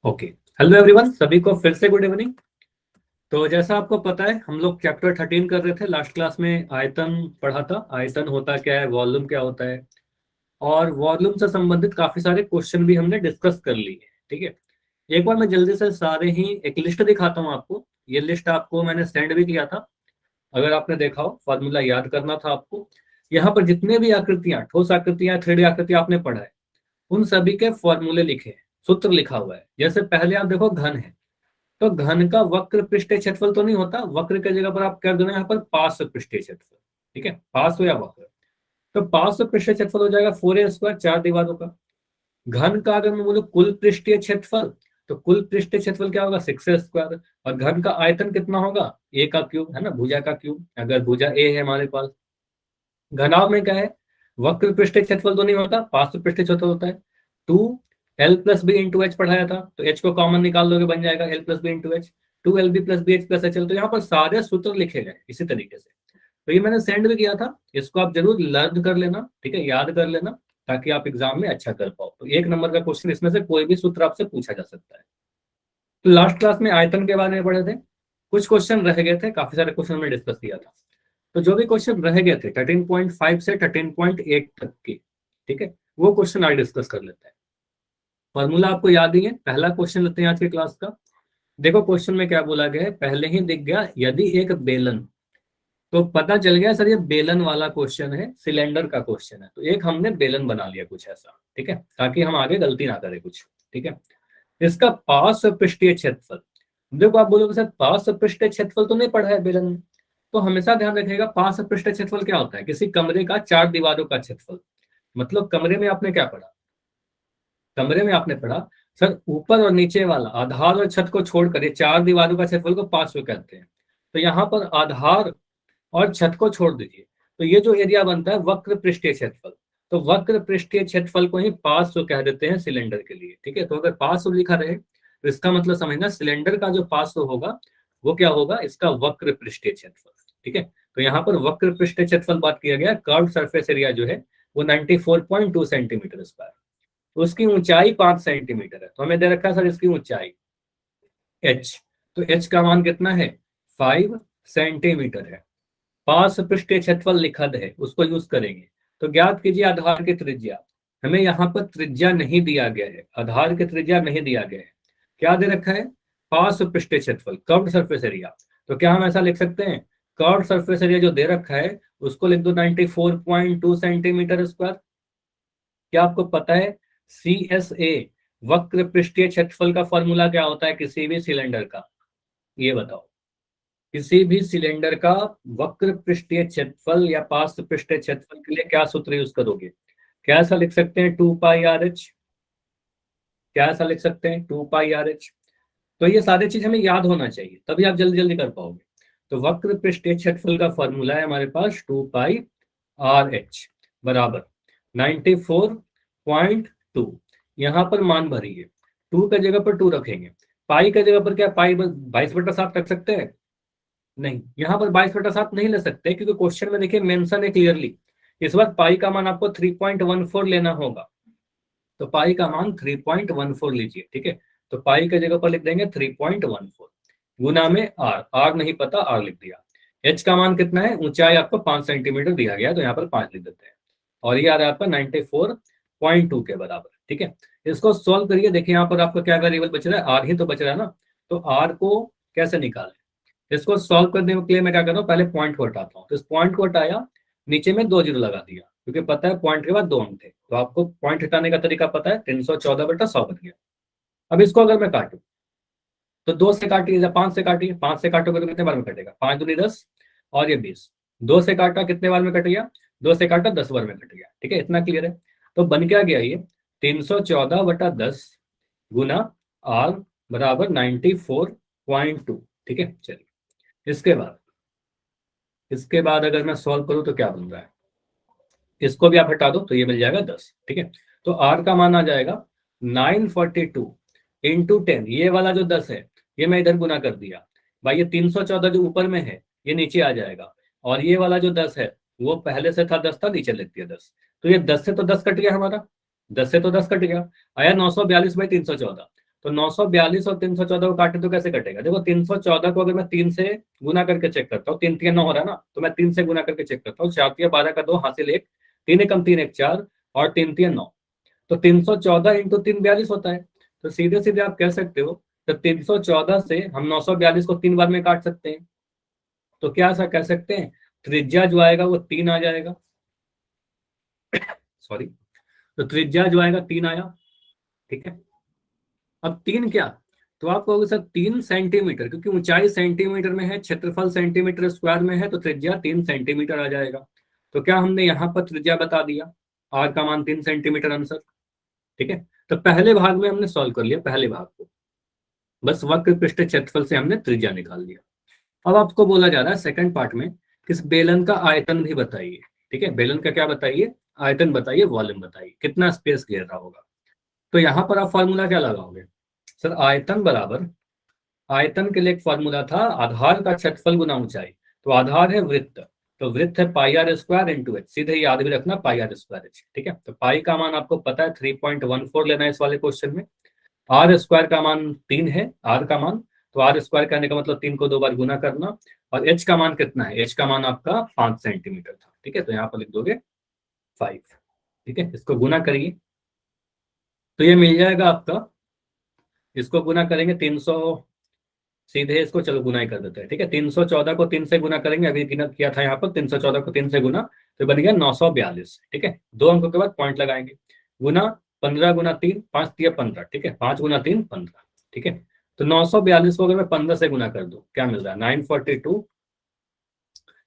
Okay, hello everyone, सभी को फिर से गुड इवनिंग। तो जैसा आपको पता है, हम लोग चैप्टर 13 कर रहे थे। लास्ट क्लास में आयतन पढ़ा था। आयतन होता क्या है, वॉल्यूम क्या होता है, और वॉल्यूम से संबंधित काफी सारे क्वेश्चन भी हमने डिस्कस कर लिए। ठीक है, एक बार मैं जल्दी से सारे ही एक लिस्ट दिखाता हूँ आपको। ये लिस्ट आपको मैंने सेंड भी किया था, अगर आपने देखा हो। फॉर्मूला याद करना था आपको। यहाँ पर जितने भी आकृतियां, ठोस आकृतियां, 3D आकृतियां आपने पढ़ा है, उन सभी के फॉर्मूले लिखे हैं, सूत्र लिखा हुआ है। जैसे पहले आप देखो, घन है, तो घन का वक्र पृष्ठीय क्षेत्रफल तो नहीं होता, वक्र की जगह पर आप कर देना यहाँ पर पार्श्व पृष्ठीय क्षेत्रफल। ठीक है, पार्श्व या वक्र, तो पार्श्व पृष्ठीय क्षेत्रफल हो जाएगा 4a², चार दीवारों का। घन का अगर मैं बोलूं कुल पृष्ठीय क्षेत्रफल, तो कुल पृष्ठीय क्षेत्रफल क्या होगा, 6a²। और घन का आयतन कितना होगा, ए का क्यूब, है ना, भुजा का क्यूब। अगर भुजा ए है हमारे पास, घनाभ में क्या है, वक्र पृष्ठीय क्षेत्रफल तो नहीं होता, पार्श्व पृष्ठीय क्षेत्रफल होता है। 2l+b × h पढ़ाया था, तो h को कॉमन निकाल दोगे, बन जाएगा l+b × h। 2lb+bh+hL। तो यहाँ पर सारे सूत्र लिखे गए इसी तरीके से। तो ये मैंने सेंड भी किया था, इसको आप जरूर लर्न कर लेना, ठीक है, याद कर लेना, ताकि आप एग्जाम में अच्छा कर पाओ। तो 1 नंबर का क्वेश्चन इसमें से कोई भी सूत्र आपसे पूछा जा सकता है। तो लास्ट क्लास में आयतन के बारे में पढ़े थे, कुछ क्वेश्चन रह गए थे, काफी सारे क्वेश्चन में डिस्कस किया था। तो जो भी क्वेश्चन रह गए थे 13.5 से 13.8 तक के, ठीक है, वो क्वेश्चन आज डिस्कस कर लेते हैं। फॉर्मूला आपको याद ही है। पहला क्वेश्चन लेते हैं आज की क्लास का। देखो क्वेश्चन में क्या बोला गया है, पहले ही दिख गया, यदि एक बेलन, तो पता चल गया सर ये बेलन वाला क्वेश्चन है, सिलेंडर का क्वेश्चन है। तो एक हमने बेलन बना लिया कुछ ऐसा, ठीक है, ताकि हम आगे गलती ना करें कुछ। ठीक है, इसका पार्श्व पृष्ठीय क्षेत्रफल, देखो आप बोलोगे सर पार्श्व पृष्ठीय क्षेत्रफल तो नहीं पढ़ा है बेलन में। तो हमेशा ध्यान रखिएगा, पार्श्व पृष्ठीय क्षेत्रफल क्या होता है, किसी कमरे का 4 दीवारों का क्षेत्रफल। मतलब कमरे में आपने क्या पढ़ा, कमरे में आपने पढ़ा सर ऊपर और नीचे वाला, आधार और छत को छोड़कर ये 4 दीवारों का क्षेत्रफल को पार्श्व कहते हैं। तो यहाँ पर आधार और छत को छोड़ दीजिए, तो ये जो एरिया बनता है वक्र पृष्ठीय क्षेत्रफल, तो वक्र पृष्ठीय क्षेत्रफल को ही पार्श्व कह देते हैं सिलेंडर के लिए। ठीक है, तो अगर पार्श्व लिखा रहे तो इसका मतलब समझना, सिलेंडर का जो पार्श्व होगा वो क्या होगा, इसका वक्र पृष्ठीय क्षेत्रफल। ठीक है, तो यहाँ पर वक्र पृष्ठीय क्षेत्रफल बात किया गया, कर्व सरफेस एरिया जो है वो 94.2 सेंटीमीटर स्क्वायर, उसकी ऊंचाई 5 सेंटीमीटर है। तो हमें दे रखा है सर इसकी ऊंचाई h, तो h का मान कितना है, 5 सेंटीमीटर है। पार्श्व पृष्ठीय क्षेत्रफल लिखा है, उसको यूज करेंगे। तो ज्ञात कीजिए आधार की त्रिज्या। हमें यहाँ पर त्रिज्या नहीं दिया गया है, आधार की त्रिज्या नहीं दिया गया है, क्या दे रखा है, पार्श्व पृष्ठीय क्षेत्रफल, कर्व्ड सरफेस एरिया। तो क्या हम ऐसा लिख सकते हैं, कर्व्ड सरफेस एरिया जो दे रखा है उसको लिख दो 94.2 सेंटीमीटर स्क्वायर। क्या आपको पता है CSA, वक्र पृष्ठीय क्षेत्रफल का फॉर्मूला क्या होता है किसी भी सिलेंडर का, ये बताओ। किसी भी सिलेंडर का वक्र पृष्ठीय क्षेत्रफल या पार्श्व पृष्ठीय क्षेत्रफल के लिए क्या सूत्र यूज करोगे, क्या ऐसा लिख सकते हैं 2πRh, क्या ऐसा लिख सकते हैं 2πRh। तो ये सारी चीज हमें याद होना चाहिए, तभी आप जल्दी जल्दी कर पाओगे। तो वक्र पृष्ठीय क्षेत्रफल का फॉर्मूला है हमारे पास 2πRh बराबर 94.2। यहाँ पर मान भरिए, 2 की जगह पर 2 रखेंगे, पाई की जगह पर क्या, पाई 22/7 रख सकते हैं, नहीं, यहाँ पर 22/7 नहीं ले सकते, क्योंकि क्वेश्चन में देखिए मेंशन है क्लियरली, इस बार पाई का मान आपको 3.14 लेना होगा। तो पाई का मान 3.14 लीजिए। ठीक है, तो पाई की जगह पर लिख देंगे 3.14 गुना में आर, आर नहीं पता आर लिख दिया। एच का मान कितना है, ऊंचाई आपको 5 सेंटीमीटर दिया गया, तो यहाँ पर 5 लिख देते हैं, और ये आ रहा है आपका 94.2 के बराबर। ठीक है, इसको सॉल्व करिए, देखिए यहाँ पर आपका क्या वेरिएबल बच रहा है, आर ही तो बच रहा है ना। तो आर को कैसे निकालें, इसको सॉल्व करने के लिए मैं क्या कर रहा हूँ, पहले पॉइंट को हटाता हूँ। तो इस पॉइंट को हटाया, नीचे में 2 जीरो लगा दिया, क्योंकि पता है पॉइंट के बाद 2 अंक थे। तो आपको पॉइंट हटाने का तरीका पता है, 314/100 बन गया। अब इसको अगर मैं काटूं, तो 2 से काटिए या 5 से काटिए, 5 से काटोगे तो कितने बार में कटेगा, 5 दूनी 10 और ये 20। 2 से काटा कितने बार में कट गया, 2 से काटा 10 बार में कट गया। ठीक है, इतना क्लियर है। तो बन क्या गया ये 314/10 गुना आर बराबर 94.2। ठीक है, चलिए इसके बाद अगर मैं सॉल्व करूं तो क्या बन रहा है, इसको भी आप हटा दो तो ये मिल जाएगा 10। ठीक है, तो आर का मान आ जाएगा 942 × 10, ये वाला जो 10 है ये मैं इधर गुना कर दिया भाई, ये 314 जो ऊपर में है ये नीचे आ जाएगा, और ये वाला जो 10 है वो पहले से था 10 था, नीचे लिख दिया 10। तो ये 10 से तो 10 कट गया हमारा, 10 से तो 10 कट गया, आया 942/314। तो 942 और 314 को काटे तो कैसे कटेगा? देखो 314 को अगर मैं 3 से गुना करके चेक करता हूँ, 3 3 9 हो रहा है ना, तो मैं 3 से गुना करके चेक करता हूँ, 4 3 12 का 2 हासिल 1, 3 एकम 3 1 4 और 3 3 9, तो 314 इंटू 3 42 होता है। तो सीधे सीधे आप कह सकते हो तो 314 से हम 942 को 3 बार में काट सकते हैं। तो क्या ऐसा कह सकते हैं, त्रिज्या जो आएगा वो 3 आ जाएगा, सॉरी, तो त्रिज्या जो आएगा 3 आया, ठीक है। अब 3 क्या, तो आप कहोगे सर 3 सेंटीमीटर, क्योंकि ऊंचाई सेंटीमीटर में है, क्षेत्रफल सेंटीमीटर स्क्वायर में है, तो त्रिज्या 3 सेंटीमीटर आ जाएगा। तो क्या हमने यहाँ पर त्रिज्या बता दिया, आर का मान 3 सेंटीमीटर आंसर, ठीक है। तो पहले भाग में हमने सॉल्व कर लिया, पहले भाग को बस वक्र पृष्ठ क्षेत्रफल से हमने त्रिज्या निकाल लिया। अब आपको बोला जा रहा है सेकंड पार्ट में किस बेलन का आयतन भी बताइए, ठीक है। बेलन का क्या बताइए, आयतन बताइए, वॉल्यूम बताइए, कितना स्पेस घेर रहा होगा। तो यहाँ पर आप फॉर्मूला क्या लगाओगे सर, आयतन बराबर, आयतन के लिए एक फॉर्मूला था आधार का क्षेत्रफल गुना ऊंचाई, तो आधार है वृत्त, तो वृत्त है पाई आर स्क्वायर इंटू एच, सीधे याद भी रखना पाई आर स्क्वायर एच, ठीक है। तो पाई का मान आपको पता है 3.14 लेना है इस वाले क्वेश्चन में, आर स्क्वायर का मान 3 है, आर का मान, तो आर स्क्वायर करने का मतलब 3 को 2 बार गुना करना, और एच का मान कितना है, एच का मान आपका 5 सेंटीमीटर था, ठीक है। तो यहाँ पर लिख दोगे 5, ठीक है। इसको गुना करिए तो ये मिल जाएगा आपका, इसको गुना करेंगे 300, सीधे इसको चलो गुना ही कर देते हैं, ठीक है। 314 को 3 से गुना करेंगे, अभी गिना किया था यहाँ पर, 314 को 3 से गुना तो बन गया 942, ठीक है। 2 अंकों के बाद पॉइंट लगाएंगे, गुना 15 गुना 3 5 3 15, ठीक है, 5 गुना 3 15, ठीक है। तो 942 को अगर मैं 15 से गुना कर दूं क्या मिल रहा है, 942।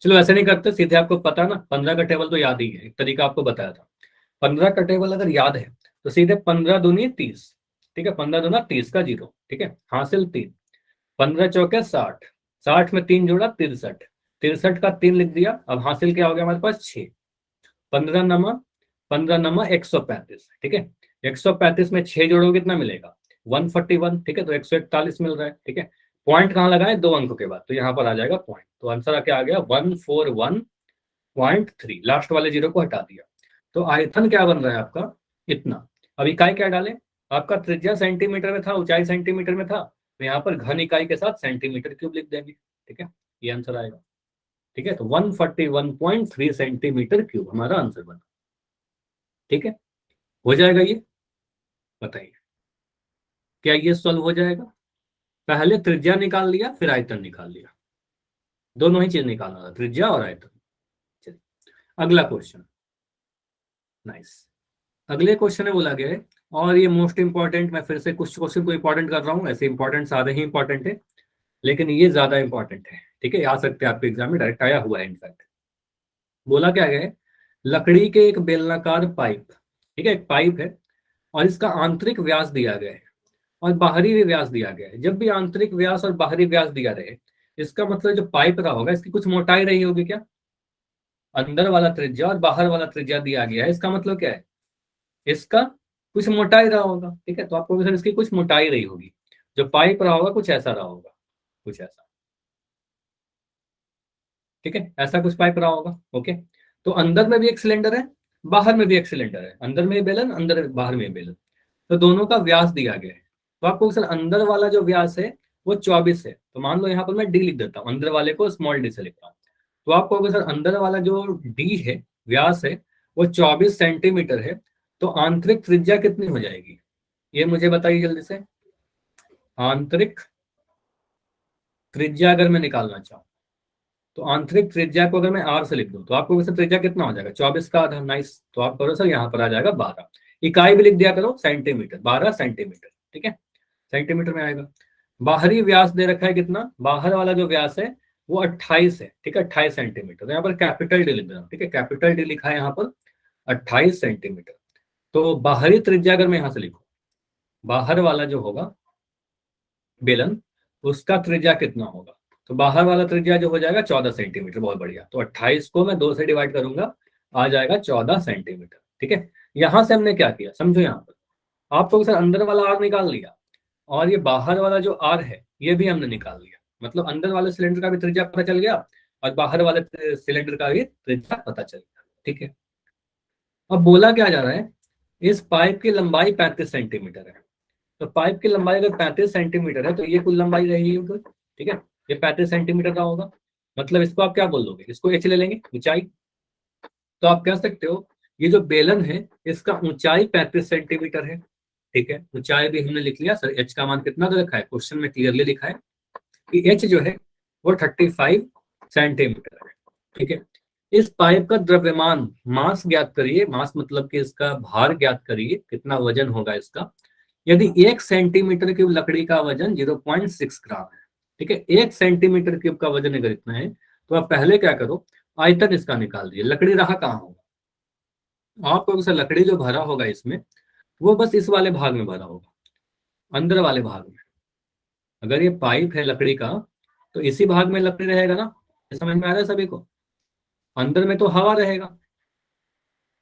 चलो ऐसे नहीं करते, सीधे आपको पता ना 15 का टेबल तो याद ही है, एक तरीका आपको बताया था। 15 का टेबल अगर याद है तो सीधे 15 दूनी 30, ठीक है, 15 दूना 30 का 0, ठीक है, हासिल 3, 15 चौके 60, 60 में 3 जोड़ा 63, 63 का 3 लिख दिया। अब हासिल क्या हो गया हमारे पास 6, 15 नमा 15 नमा 135, ठीक है। 135 में 6 जोड़ो कितना मिलेगा 141, ठीक है, तो 141 मिल रहा है, ठीक है। पॉइंट कहाँ लगाए, 2 अंकों के बाद, तो यहाँ पर आ जाएगा पॉइंट, तो आंसर क्या आ गया 141.3, लास्ट वाले 0 को हटा दिया। तो आयतन क्या बन रहा है आपका इतना। अब इकाई क्या डाले, आपका त्रिज्या सेंटीमीटर में था, ऊंचाई सेंटीमीटर में था, तो यहाँ पर घन इकाई के साथ सेंटीमीटर क्यूब लिख देंगे, ठीक है, ये आंसर आएगा, ठीक है। तो 141.3 सेंटीमीटर क्यूब हमारा आंसर बना, ठीक है। हो जाएगा ये, बताइए क्या ये सॉल्व हो जाएगा? पहले त्रिज्या निकाल लिया फिर आयतन निकाल लिया, दोनों ही चीज निकालना था, त्रिज्या और आयतन। चलिए अगला क्वेश्चन, नाइस। अगले क्वेश्चन में बोला गया है, और ये मोस्ट इंपॉर्टेंट, मैं फिर से कुछ क्वेश्चन को इंपॉर्टेंट कर रहा हूँ, ऐसे इंपॉर्टेंट सारे ही इंपॉर्टेंट है, लेकिन ये ज्यादा इंपॉर्टेंट है, ठीक है, आ सकते हैं आपके एग्जाम में, डायरेक्ट आया हुआ है इनफैक्ट। बोला क्या गया है, लकड़ी के एक बेलनाकार पाइप, ठीक है, एक पाइप है और इसका आंतरिक व्यास दिया गया है और बाहरी भी व्यास दिया गया है। जब भी आंतरिक व्यास और बाहरी व्यास दिया रहे, इसका मतलब जो पाइप रहा होगा इसकी कुछ मोटाई रही होगी क्या, अंदर वाला त्रिज्या और बाहर वाला त्रिज्या दिया गया है, इसका मतलब क्या है, इसका कुछ मोटाई रहा होगा, ठीक है। तो आपको सर इसकी कुछ मोटाई रही होगी, जो पाइप रहा होगा कुछ ऐसा रहा होगा, कुछ ऐसा, ठीक है, ऐसा कुछ पाइप रहा होगा, ओके। तो अंदर में भी एक सिलेंडर है, बाहर में भी एक सिलेंडर है, अंदर में बेलन, अंदर बाहर में बेलन, तो दोनों का व्यास दिया गया है। तो आपको सर अंदर वाला जो व्यास है वो 24 है, तो मान लो यहाँ पर मैं डी लिख देता हूँ, अंदर वाले को स्मॉल डी से लिखता हूँ। तो आपको अगर सर अंदर वाला जो डी है, व्यास है, वो 24 सेंटीमीटर है, तो आंतरिक त्रिज्या कितनी हो जाएगी, ये मुझे बताइए जल्दी से। आंतरिक त्रिज्या अगर मैं निकालना चाहूँ, तो आंतरिक त्रिज्या को अगर मैं आर से लिख दूं तो आपको वैसे त्रिज्या कितना हो जाएगा 24 का आधा, नाइस। तो आप करो सर यहाँ पर आ जाएगा 12, इकाई भी लिख दिया करो सेंटीमीटर, 12 सेंटीमीटर, ठीक है, सेंटीमीटर में आएगा। बाहरी व्यास दे रखा है कितना, बाहर वाला जो व्यास है वो 28 है, ठीक है, 28 सेंटीमीटर, तो यहाँ पर कैपिटल डी लिख देना, ठीक है, कैपिटल डी लिखा है यहाँ पर 28 सेंटीमीटर। तो बाहरी त्रिज्या अगर मैं यहाँ से लिखूं, बाहर वाला जो होगा बेलन, उसका त्रिज्या कितना होगा, तो बाहर वाला त्रिज्या जो हो जाएगा 14 सेंटीमीटर, बहुत बढ़िया। तो 28 को मैं 2 से डिवाइड करूंगा, आ जाएगा 14 सेंटीमीटर, ठीक है। यहां से हमने क्या किया समझो, यहाँ पर आप तो सर अंदर वाला आर निकाल लिया और ये बाहर वाला जो आर है ये भी हमने निकाल लिया, मतलब अंदर वाले सिलेंडर का भी त्रिज्या पता चल गया और बाहर वाले सिलेंडर का भी त्रिज्या पता चल गया, ठीक है। अब बोला क्या जा रहा है, इस पाइप की लंबाई 35 सेंटीमीटर है, तो पाइप की लंबाई अगर 35 सेंटीमीटर है तो ये कुल लंबाई रहेगी ऊपर, ठीक है, ये 35 सेंटीमीटर का होगा। मतलब इसको आप क्या बोल दोगे, इसको एच ले लेंगे ऊंचाई। तो आप कह सकते हो ये जो बेलन है इसका ऊंचाई 35 सेंटीमीटर है, ठीक है। ऊंचाई भी हमने लिख लिया सर, एच का मान कितना दे रखा है, क्वेश्चन में क्लियरली लिखा है कि एच जो है वो 35 सेंटीमीटर है, ठीक है। इस पाइप का द्रव्यमान मास ज्ञात करिए, मास मतलब कि इसका भार ज्ञात करिए, कितना वजन होगा इसका। यदि 1 सेंटीमीटर क्यूब लकड़ी का वजन 0.6 ग्राम है, ठीक है, 1 सेंटीमीटर क्यूब का वजन अगर इतना है तो आप पहले क्या करो, आयतन इसका निकाल दिए। लकड़ी रहा कहाँ होगा, आपको अगर लकड़ी जो भरा होगा इसमें वो बस इस वाले भाग में भरा होगा, अंदर वाले भाग में। अगर ये पाइप है लकड़ी का तो इसी भाग में लकड़ी रहेगा ना, ये समझ में आ रहा है सभी को। अंदर में तो हवा रहेगा,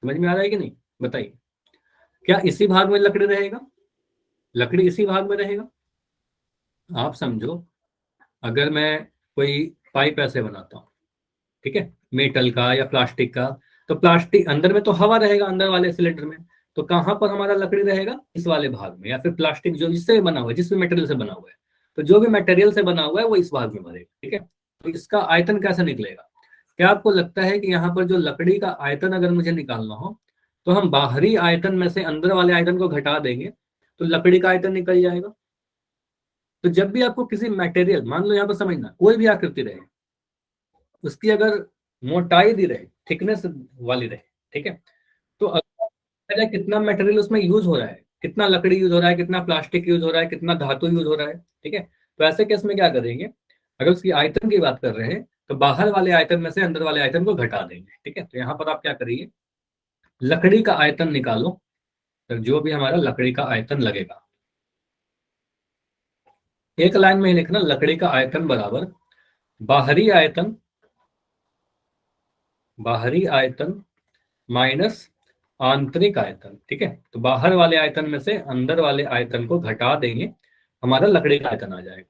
समझ में आ रहा है कि नहीं, बताइए। क्या इसी भाग में लकड़ी रहेगा, लकड़ी इसी भाग में रहेगा। आप समझो अगर मैं कोई पाइप ऐसे बनाता हूँ, ठीक है, मेटल का या प्लास्टिक का, तो प्लास्टिक अंदर में तो हवा रहेगा अंदर वाले सिलेंडर में, तो कहाँ पर हमारा लकड़ी रहेगा, इस वाले भाग में। या फिर प्लास्टिक जो जिससे बना हुआ है, जिस भी मटेरियल से बना हुआ है, तो जो भी मटेरियल से बना हुआ है वो इस भाग में भरेगा, ठीक है। तो इसका आयतन कैसे निकलेगा, क्या आपको लगता है कि यहाँ पर जो लकड़ी का आयतन अगर मुझे निकालना हो तो हम बाहरी आयतन में से अंदर वाले आयतन को घटा देंगे तो लकड़ी का आयतन निकल जाएगा। तो जब भी आपको किसी मटेरियल, मान लो यहाँ पर समझना कोई भी आकृति रहे, उसकी अगर मोटाई दी रहे, थिकनेस वाली रहे, ठीक है, तो अगर कितना मटेरियल उसमें यूज हो रहा है, कितना लकड़ी यूज हो रहा है, कितना प्लास्टिक यूज हो रहा है, कितना धातु यूज हो रहा है, ठीक है, तो ऐसे केस में क्या करेंगे, अगर उसकी आयतन की बात कर रहे हैं तो बाहर वाले आयतन में से अंदर वाले आयतन को घटा देंगे, ठीक है। तो यहाँ पर आप क्या करिए, लकड़ी का आयतन निकालो, तो जो भी हमारा लकड़ी का आयतन लगेगा, एक लाइन में ही लिखना, लकड़ी का आयतन बराबर बाहरी आयतन, बाहरी आयतन माइनस आंतरिक आयतन, ठीक है। तो बाहर वाले आयतन में से अंदर वाले आयतन को घटा देंगे, हमारा लकड़ी का आयतन आ जाएगा।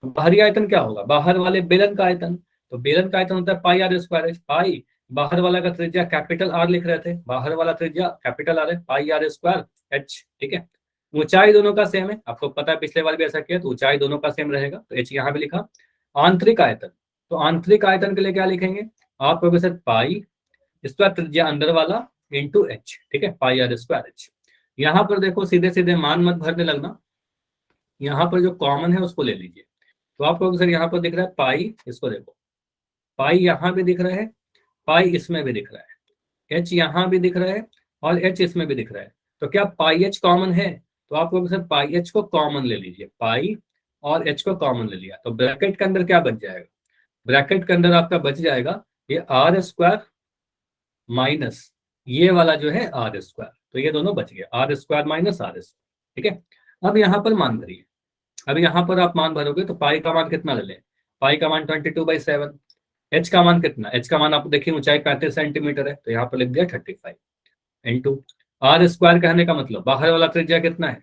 तो बाहरी आयतन क्या होगा, बाहर वाले बेलन का आयतन, तो बेलन का आयतन होता है पाई आर स्क्वायर। पाई बाहर वाला का त्रिज्या कैपिटल आर लिख रहे थे, बाहर वाला त्रिज्या कैपिटल आर है, पाई आर स्क्वायर एच, ठीक है। ऊंचाई दोनों का सेम है, आपको पता है पिछले बार भी ऐसा किया, तो ऊंचाई दोनों का सेम रहेगा, तो एच यहाँ भी लिखा। आंतरिक आयतन, तो आंतरिक आयतन के लिए क्या लिखेंगे, आप कहोगे सर पाई स्क्वायर त्रिज्या अंदर वाला इंटू एच, ठीक है, पाई आर स्क्वायर एच। यहाँ पर देखो सीधे सीधे मान मत भरने लगना, यहाँ पर जो कॉमन है उसको ले लीजिए। तो आपको सर यहाँ पर दिख रहा है पाई, इसको देखो, पाई यहाँ भी दिख रहा है, पाई इसमें भी दिख रहा है, एच यहाँ भी दिख रहा है और एच इसमें भी दिख रहा है। तो क्या पाई एच कॉमन है, तो आपको सर पाई एच को कॉमन ले लीजिए, पाई और एच को कॉमन ले लिया, तो ब्रैकेट के अंदर क्या बच जाएगा, ब्रैकेट के अंदर आपका बच जाएगा ये आर स्क्वायर माइनस ये वाला जो है आर स्क्वायर, तो ये दोनों बच गए, R square minus R square, ठीक है। अब यहाँ पर मान भरिए, अब यहाँ पर आप मान भरोगे तो पाई का मान कितना ले लें, पाई का मान 22/7। एच का मान कितना, एच का मान आप देखिए ऊंचाई 35 सेंटीमीटर है, तो यहाँ पर लिख दिया 35 इंटू आर स्क्वायर। कहने का मतलब बाहर वाला त्रिज्या कितना है,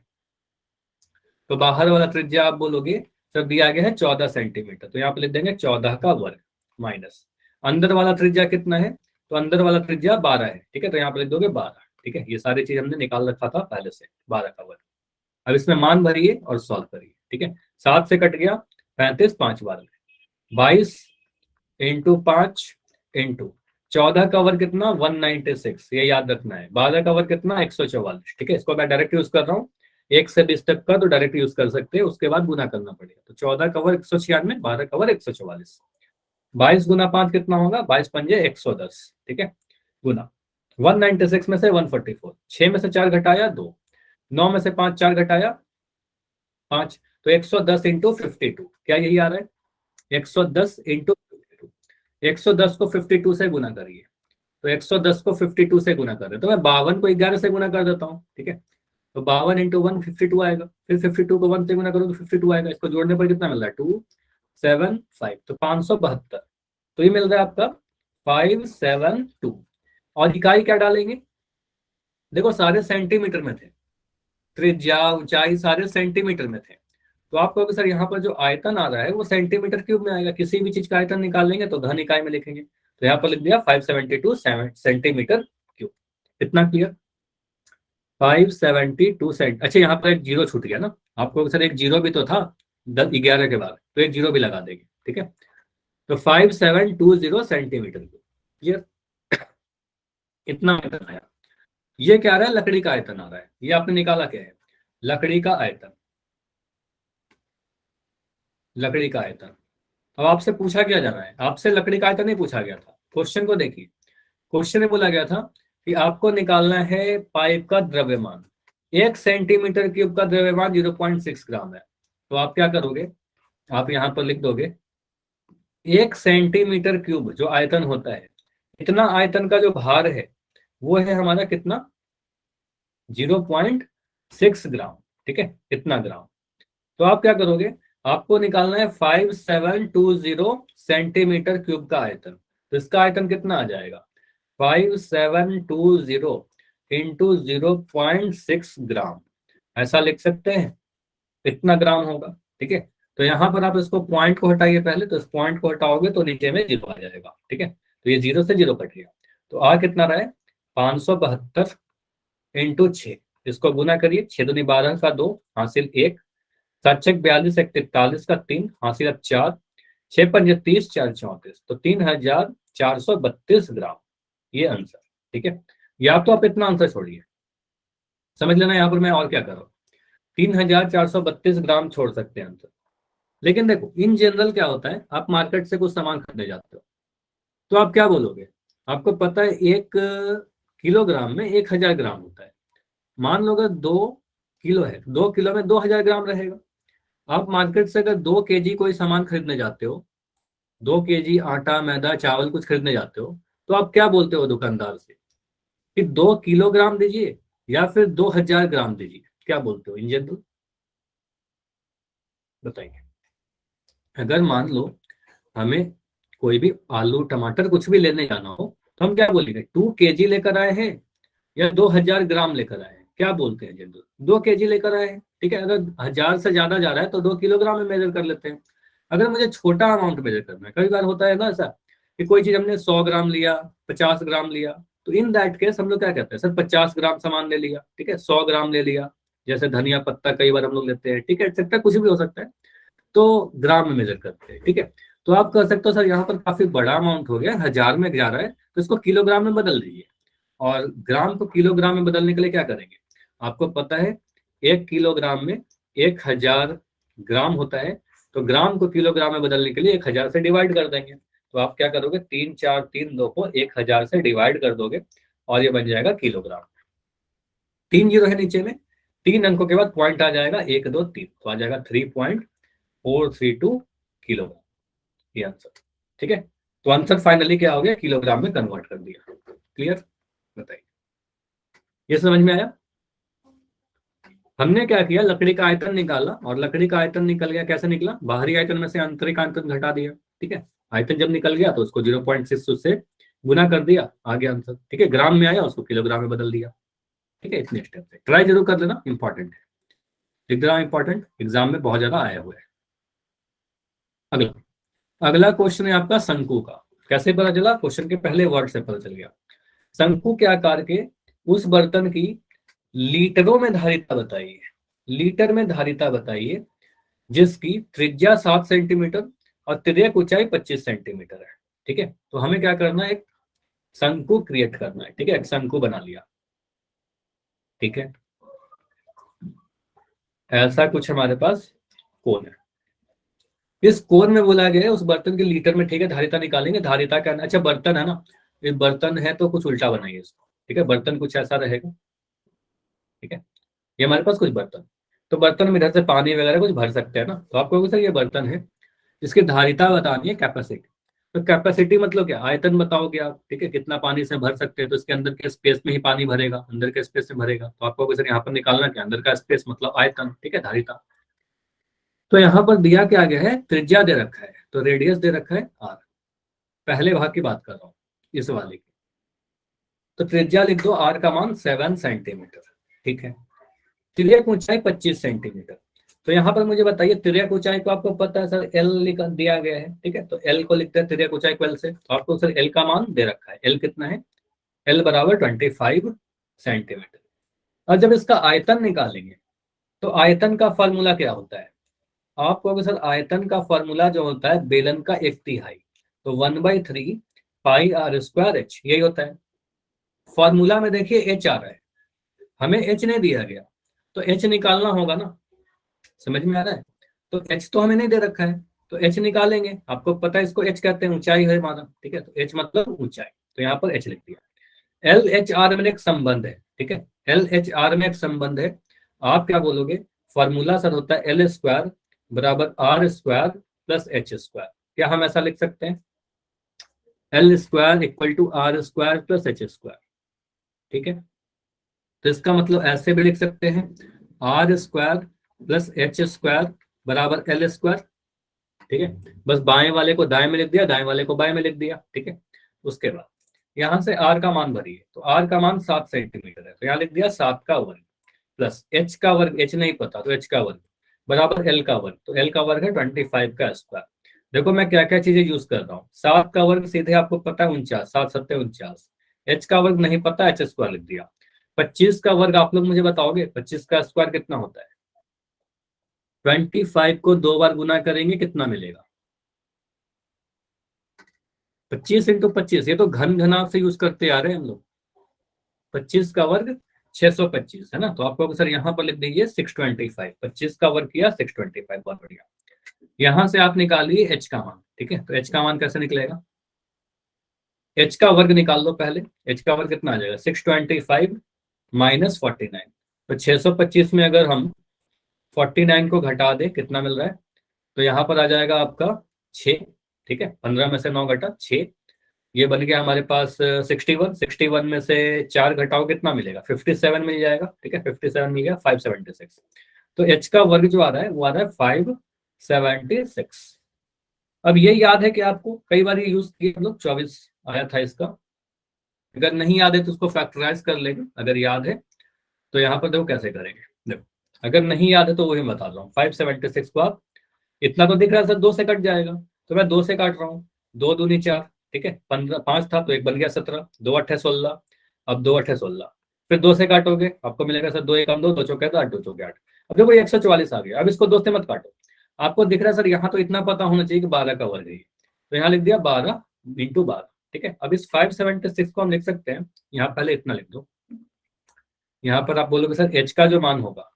तो बाहर वाला त्रिज्या आप बोलोगे सर दिया गया है 14 सेंटीमीटर, तो यहाँ पे लिख देंगे 14 का वर्ग माइनस अंदर वाला त्रिज्या कितना है, तो अंदर वाला त्रिज्या 12 है, ठीक है, तो यहाँ पे लिख दोगे 12, ठीक है। ये सारी चीज हमने निकाल रखा था पहले से, 12 का वर्ग। अब इसमें मान भरिए और सॉल्व करिए, ठीक है। 7 से कट गया 35, 5 बार 22 इंटू 5 इंटू 14 का वर्ग कितना 196, ये याद रखना है। 12 का वर्ग कितना 144, ठीक है। इसको मैं डायरेक्ट यूज कर रहा हूँ, 1 से 20 तक का तो डायरेक्ट यूज कर सकते हैं, उसके बाद गुना करना पड़ेगा। तो 14 का वर्ग 196, 12 का वर्ग 144, 22 गुना 5 कितना होगा, 22 पंजे 110, ठीक है, गुना 196 में से 144, 6 में से 4 घटाया 2, 9 में से 5 4 घटाया 5, तो 110 इंटू 52, क्या यही आ रहा है 110 इंटू 52। 110 को 52 से गुना करिए, तो 110 को 52 से गुना कर रहे, तो मैं 52 को 11 से गुना कर देता हूँ, ठीक है। तो 52 इंटू 1 52 आएगा, फिर 52 को 1 से गुना करो तो 52 आएगा, इसको जोड़ने पर कितना मिल रहा है 275, तो 572, तो ये मिल रहा है आपका 572। और इकाई क्या डालेंगे, देखो सारे सेंटीमीटर में थे, त्रिज्या ऊंचाई सारे सेंटीमीटर में थे, तो आपको सर यहाँ पर जो आयतन आ रहा है वो सेंटीमीटर क्यूब में आएगा। किसी भी चीज का आयतन निकाल लेंगे तो घन इकाई में लिखेंगे, तो यहाँ पर लिख दिया 572 सेंटीमीटर क्यूब। इतना क्लियर। 572 सेंट। अच्छा यहाँ पर एक जीरो छूट गया ना आपको, सर एक जीरो भी तो था 11 के बाद, तो एक जीरो भी लगा देंगे, ठीक है। तो 5720 सेंटीमीटर ये इतना आयतन आया। ये क्या आ रहा है, लकड़ी का आयतन आ रहा है। ये आपने निकाला क्या है, लकड़ी का आयतन, लकड़ी का आयतन। अब आपसे पूछा क्या जा रहा है, आपसे लकड़ी का आयतन नहीं पूछा गया था। क्वेश्चन को देखिए, क्वेश्चन में बोला गया था कि आपको निकालना है पाइप का द्रव्यमान। 1 सेंटीमीटर क्यूब का द्रव्यमान 0.6 ग्राम है। तो आप क्या करोगे, आप यहां पर लिख दोगे 1 सेंटीमीटर क्यूब जो आयतन होता है, इतना आयतन का जो भार है वो है हमारा कितना, 0.6 ग्राम, ठीक है, इतना ग्राम। तो आप क्या करोगे, आपको निकालना है 5720 सेंटीमीटर क्यूब का आयतन। तो इसका आयतन कितना आ जाएगा, 5720 इंटू 0.6 ग्राम, ऐसा लिख सकते हैं, इतना ग्राम होगा, ठीक है। तो यहां पर आप इसको पॉइंट को हटाइए पहले, तो इस पॉइंट को हटाओगे तो नीचे में जीरो आ जाएगा, ठीक है। तो ये जीरो से जीरो कट गया, तो आ कितना रहा है, 572 इंटू 6। इसको गुना करिए, 6 दूनी 12 का 2 हासिल 1, 7 6 42 1 43 का 3 हासिल अब 4, 6 5 30 4 34, तो 3432 ग्राम ये आंसर, ठीक है। या तो आप इतना आंसर छोड़िए, समझ लेना यहाँ पर मैं और क्या कर रहा हूँ, 3432 ग्राम छोड़ सकते हैं आंसर। लेकिन देखो इन जनरल क्या होता है, आप मार्केट से कुछ सामान खरीदने जाते हो, तो आप क्या बोलोगे, आपको पता है 1 किलोग्राम में 1000 ग्राम होता है। मान लो अगर 2 किलो है, 2 किलो में 2000 ग्राम रहेगा। आप मार्केट से अगर 2 केजी कोई सामान खरीदने जाते हो, 2 केजी आटा मैदा चावल कुछ खरीदने जाते हो, तो आप क्या बोलते हो दुकानदार से कि 2 किलोग्राम दीजिए या फिर 2000 ग्राम दीजिए, क्या बोलते हो इन जनरल, बताइए। अगर मान लो हमें कोई भी आलू टमाटर कुछ भी लेने जाना हो, तो हम क्या बोलेंगे, 2 केजी लेकर आए हैं या 2000 ग्राम लेकर आए हैं, क्या बोलते हैं जनरल, 2 केजी लेकर आए हैं, ठीक है। अगर 1000 से ज्यादा जा रहा है तो 2 किलोग्राम में मेजर कर लेते हैं। अगर मुझे छोटा अमाउंट मेजर करना है, कई बार होता है ना ऐसा कि कोई चीज हमने 100 ग्राम लिया, 50 ग्राम लिया, तो इन दैट केस हम लोग क्या कहते हैं, सर 50 ग्राम सामान ले लिया, ठीक है, 100 ग्राम ले लिया, जैसे धनिया पत्ता कई बार हम लोग लेते हैं, ठीक है, एक्सेट्रा कुछ भी हो सकता है, तो ग्राम में मेजर करते हैं, ठीक है। तो आप कह सकते हो सर यहाँ पर काफी बड़ा अमाउंट हो गया, 1000 में जा रहा है, तो इसको किलोग्राम में बदल दीजिए। और ग्राम को किलोग्राम में बदलने के लिए क्या करेंगे, आपको पता है 1 किलोग्राम में 1000 ग्राम होता है, तो ग्राम को किलोग्राम में बदलने के लिए 1000 से डिवाइड कर देंगे। तो आप क्या करोगे, 3 4 3 2 को 1000 से डिवाइड कर दोगे और ये बन जाएगा किलोग्राम। 3 जीरो है नीचे में, 3 अंकों के बाद पॉइंट आ जाएगा 1 2 3, तो आ जाएगा 3.432 किलोग्राम, ये आंसर, ठीक है। तो आंसर फाइनली क्या हो गया, किलोग्राम में कन्वर्ट कर दिया। क्लियर, बताइए, ये समझ में आया। हमने क्या किया, लकड़ी का आयतन निकाला, और लकड़ी का आयतन निकल गया, कैसे निकला, बाहरी आयतन में से आंतरिक आयतन घटा दिया, ठीक है। आयतन जब निकल गया तो उसको 0.6 से गुना कर दिया, आ गया आंसर, ठीक है। ग्राम में आया, उसको किलोग्राम में बदल दिया, ठीक है। इतने स्टेप से ट्राई जरूर कर लेना, इंपॉर्टेंट है, एकदम इंपॉर्टेंट, एग्जाम में बहुत ज्यादा आया हुआ है। अगला, अगला क्वेश्चन है आपका शंकु का। कैसे पता चला, क्वेश्चन के पहले वर्ड से पता चल गया। शंकु के आकार के उस बर्तन की लीटरों में धारिता बताइए, लीटर में धारिता बताइए जिसकी त्रिज्या 7 सेंटीमीटर और तिर्यक ऊंचाई 25 सेंटीमीटर है, ठीक है। तो हमें क्या करना है, एक शंकु क्रिएट करना है, ठीक है, एक शंकु बना लिया, ठीक है। ऐसा कुछ हमारे पास कोन है, इस कोन में बोला गया है उस बर्तन के लीटर में, ठीक है, धारिता निकालेंगे। धारिता क्या, अच्छा बर्तन है ना, ये बर्तन है तो कुछ उल्टा बनाइए इसको, ठीक है, बर्तन कुछ ऐसा रहेगा, ठीक है। ये हमारे पास कुछ बर्तन, तो बर्तन में इधर से पानी वगैरह कुछ भर सकते हैं ना, तो आपको सर ये बर्तन है, इसकी धारिता बतानी है, कैपेसिटी। तो कैपेसिटी मतलब क्या, आयतन बताओगे आप, ठीक है, कितना पानी से भर सकते हैं, तो इसके अंदर के स्पेस में ही पानी भरेगा, अंदर के स्पेस में भरेगा, तो आपको सर यहाँ पर निकालना क्या, अंदर का स्पेस मतलब आयतन, ठीक है, धारिता। तो यहाँ पर दिया क्या गया है, त्रिज्या दे रखा है, तो रेडियस दे रखा है आर, पहले भाग की बात कर रहा हूँ, इस वाले की। तो त्रिज्या लिख दो, आर का मान 7 सेंटीमीटर, ठीक है। तिर्यक ऊंचाई 25 सेंटीमीटर। तो यहाँ पर मुझे बताइए, तिर्यक ऊंचाई को आपको पता है सर, एल लिखा दिया गया है, ठीक है, तो एल को लिखते हैं तिर्यक ऊंचाई को एल से, तो आपको सर एल का मान दे रखा है, एल कितना है, एल बराबर 25 सेंटीमीटर। और जब इसका आयतन निकालेंगे तो आयतन का फॉर्मूला क्या होता है? आप कहोगे सर आयतन का फॉर्मूला जो होता है बेलन का 1/3, तो 1/3 पाई आर स्क्वायर एच, यही होता है। फॉर्मूला में देखिए एच आ रहा है, हमें एच नहीं दिया गया, तो एच निकालना होगा ना, समझ में आ रहा है? तो एच तो हमें नहीं दे रखा है, तो एच निकालेंगे। आपको पता है इसको एच कहते हैं, ऊंचाई है हमारा, ठीक है, तो एच मतलब ऊंचाई, तो यहाँ पर एच लिख दिया। एल एच आर में एक संबंध है, ठीक है, एल एच आर में एक संबंध है। आप क्या बोलोगे? फॉर्मूला सर होता है एल स्क्वायर बराबर R square plus H square. क्या हम ऐसा लिख सकते हैं? L square equal to R square plus H square, ठीक है। तो इसका मतलब ऐसे भी लिख सकते हैं, R square plus H square बराबर एल स्क्वायर, ठीक है। बस बाएं वाले को दाएं में लिख दिया, दाएं वाले को बाएं में लिख दिया, ठीक है। उसके बाद यहां से आर का मान भरिए, तो आर का मान 7 सेंटीमीटर है, तो यहाँ लिख दिया 7 का वर्ग प्लस एच का वर्ग, एच नहीं पता तो एच का वर्ग बराबर एल का वर्ग, तो एल का वर्ग है 25 का स्क्वायर। देखो मैं क्या क्या चीजें यूज कर रहा हूँ। 7 का वर्ग सीधे आपको पता है 49, 7 7 49। एच का वर्ग नहीं पता, एच स्क्वायर लिख दिया। 25 का वर्ग आप लोग मुझे बताओगे 25 का स्क्वायर कितना होता है? 25 को 2 बार गुना करेंगे कितना मिलेगा? 25 × 25, ये तो घन घनाभ से यूज करते आ रहे हैं हम लोग। 25 का वर्ग 625 है ना, तो आपको सर यहाँ पर लिख दीजिए 625। 25 का वर्ग किया 625, बहुत बढ़िया। यहां से आप निकालिए एच का मान, ठीक है। तो एच का मान कैसे निकलेगा? एच का वर्ग निकाल लो पहले। एच का वर्ग कितना आ जाएगा? 625 माइनस 49। तो 625 में अगर हम 49 को घटा दे कितना मिल रहा है? तो यहाँ पर आ जाएगा आपका 6, ठीक है। 15 में से 9 घटा 6, ये बन गया हमारे पास 61। 61 में से 4 घटाओ कितना मिलेगा? 57 मिल जाएगा, ठीक है। 57 मिल गया, 576। तो एच का वर्ग जो आ रहा है वो आ रहा है 576। अब ये याद है कि आपको कई बार ये यूज किया हम लोग, 24 आया था इसका। अगर नहीं याद है तो उसको फैक्टराइज कर लेंगे, अगर याद है तो यहाँ पर देखो कैसे करेंगे। देखो अगर नहीं याद है तो वही बता रहा हूँ। 576 को आप, इतना तो दिख रहा है सर 2 से कट जाएगा, तो मैं 2 से काट रहा हूँ। 2 दूनी 4, ठीक है। 15 5 था तो एक बन गया 17, 2 8 16, अब 2 8 16, फिर 2 से काटोगे आपको मिलेगा सर 2 1 2, 2 चौके 8, 2 चौके 8। अब देखो 144 आ गया। अब इसको 2 से मत काटो, आपको दिख रहा है सर यहाँ तो इतना पता होना चाहिए कि 12 का वर्ग है, तो यहाँ लिख दिया 12 × 12, ठीक है। अब इस 576 को हम लिख सकते हैं, यहाँ पहले इतना लिख दो। यहाँ पर आप बोलोगे सर एच का जो मान होगा,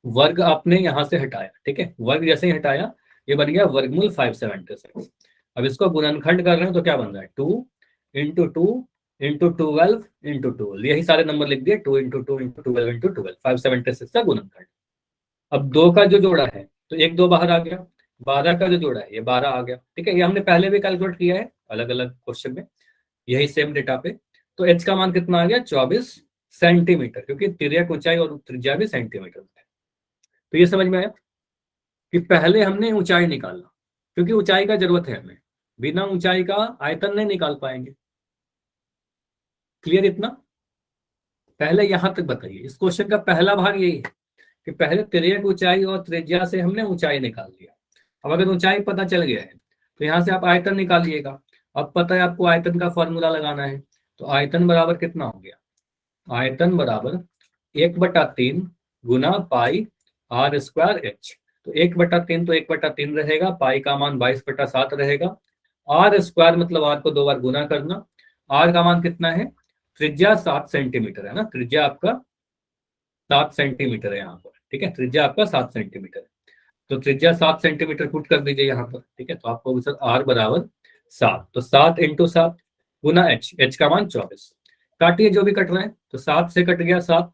वर्ग आपने यहां से हटाया, ठीक है, वर्ग जैसे ही हटाया ये बन गया वर्गमूल 576। अब इसको गुणनखंड कर रहे हैं तो क्या बन रहा है? 2 × 2 × 12 × 12, यही सारे नंबर लिख दिए। 2 × 2 × 12 × 12, 576 का गुणनखंड। अब 2 का जो जोड़ा है तो 1 2 बाहर आ गया, 12 का जो जोड़ा है ये 12 आ गया, ठीक है। ये हमने पहले भी कैलकुलेट किया है अलग अलग क्वेश्चन में, यही सेम डेटा पे। तो एच का मान कितना आ गया? 24 सेंटीमीटर, क्योंकि तिर्यक ऊंचाई और त्रिज्या भी सेंटीमीटर है। तो ये समझ में आया कि पहले हमने ऊंचाई निकालना, क्योंकि ऊंचाई का जरूरत है हमें, बिना ऊंचाई का आयतन नहीं निकाल पाएंगे। क्लियर इतना? पहले यहां तक बताइए, इस क्वेश्चन का पहला भाग यही है कि पहले तिर्यक ऊंचाई और त्रिज्या से हमने ऊंचाई निकाल लिया। अब अगर ऊंचाई पता चल गया है तो यहां से आप आयतन निकालिएगा। अब पता है आपको आयतन का फॉर्मूला लगाना है, तो आयतन बराबर कितना हो गया? आयतन बराबर 1/3 गुना पाई आर स्क्वायर एच। तो 1/3 तो 1/3 रहेगा, पाई का मान 22/7 रहेगा। आर स्क्वायर मतलब आर को 2 बार गुना करना। आर का मान कितना है? त्रिज्या 7 सेंटीमीटर है ना, त्रिज्या आपका 7 सेंटीमीटर है यहाँ पर, ठीक है। त्रिज्या आपका 7 सेंटीमीटर है, तो त्रिज्या 7 सेंटीमीटर पुट कर दीजिए यहाँ पर, ठीक है। तो आपको सर आर बराबर 7, तो 7 × 7 गुना एच, एच का मान 24। काटिए जो भी कट रहा है, तो 7 से कट गया 7,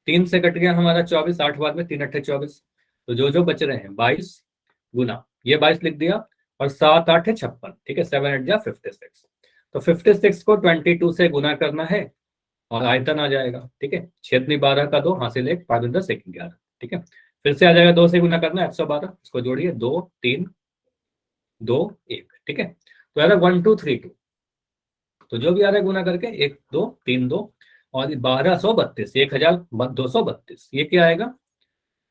3 से कट गया हमारा 24, 8 बाद में 3 8 24, तो जो जो बच रहे हैं 22 गुना ये 22 लिख दिया, और 7 8 है 56, ठीक है। 7 8 जा 56, तो 56 को 22 से गुना करना है और आयतन आ जाएगा, ठीक है। 6 12 का 2 हासिल 1, 5 10 1 11, ठीक है। फिर से आ जाएगा 2 से गुना करना है 112, इसको जोड़िए 2 3 2 1, ठीक है। तो आ रहा 1 2 3 2, तो जो भी आ रहा है गुना करके 1 2 3 2, और 1232, 1232, ये क्या आएगा?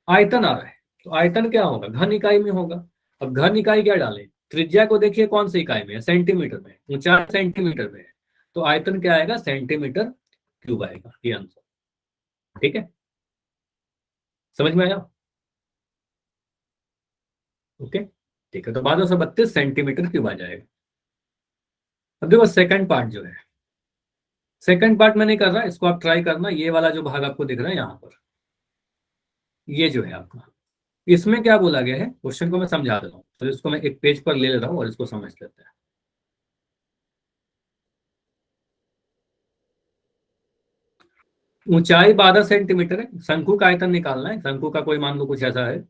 आयतन आ रहा है। तो आयतन क्या होगा? घन इकाई में होगा। अब घन इकाई क्या डालें? त्रिज्या को देखिए कौन सी इकाई में है? सेंटीमीटर में, ऊंचाई सेंटीमीटर में है, तो आयतन क्या आएगा? सेंटीमीटर क्यूब आएगा, ये आंसर। ठीक है, समझ में आया? ओके, ठीक है, तो 1232 सेंटीमीटर क्यूब आ जाएगा। अब देखो सेकंड पार्ट जो है, सेकंड पार्ट में नहीं कर रहा, इसको आप ट्राई करना। ये वाला जो भाग आपको दिख रहा है यहाँ पर, ये जो है आपका, इसमें क्या बोला गया है, क्वेश्चन को मैं समझा देता हूँ, तो इसको मैं एक पेज पर ले ले रहा हूँ और इसको समझ लेते हैं। ऊंचाई 12 सेंटीमीटर है, शंकु का आयतन निकालना है। शंकु का कोई मान लो कुछ ऐसा है,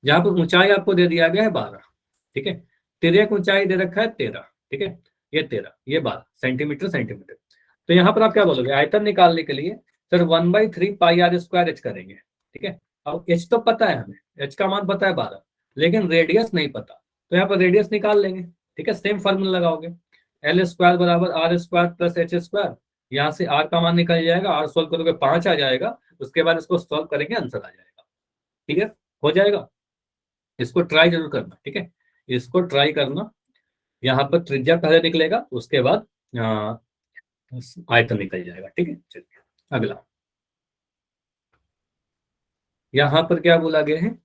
जहां पर ऊंचाई आपको दे दिया गया है 12, ठीक है। तिर्यक ऊंचाई दे रखा है 13, ठीक है, ये 13, ये 12 सेंटीमीटर सेंटीमीटर। तो यहाँ पर आप क्या बोलोगे, आयतन निकालने के लिए सर 1/3 पाई r स्क्वायर एच करेंगे, ठीक है। अब एच तो पता है हमें, एच का मान पता है 12, लेकिन रेडियस नहीं पता, तो यहाँ पर रेडियस निकाल लेंगे, ठीक है। सेम फॉर्मूला लगाओगे, एल स्क्वायर बराबर R square plus H square. यहाँ से आर का मान निकल जाएगा, आर सोल्व करोगे 5 आ जाएगा, उसके बाद इसको सोल्व करेंगे आंसर आ जाएगा, ठीक है, हो जाएगा। इसको ट्राई जरूर करना, ठीक है, इसको ट्राई करना। यहाँ पर त्रिज्या पहले निकलेगा, उसके बाद आयतन निकल जाएगा, ठीक है। चलिए अगला, यहाँ पर क्या बोला गया है,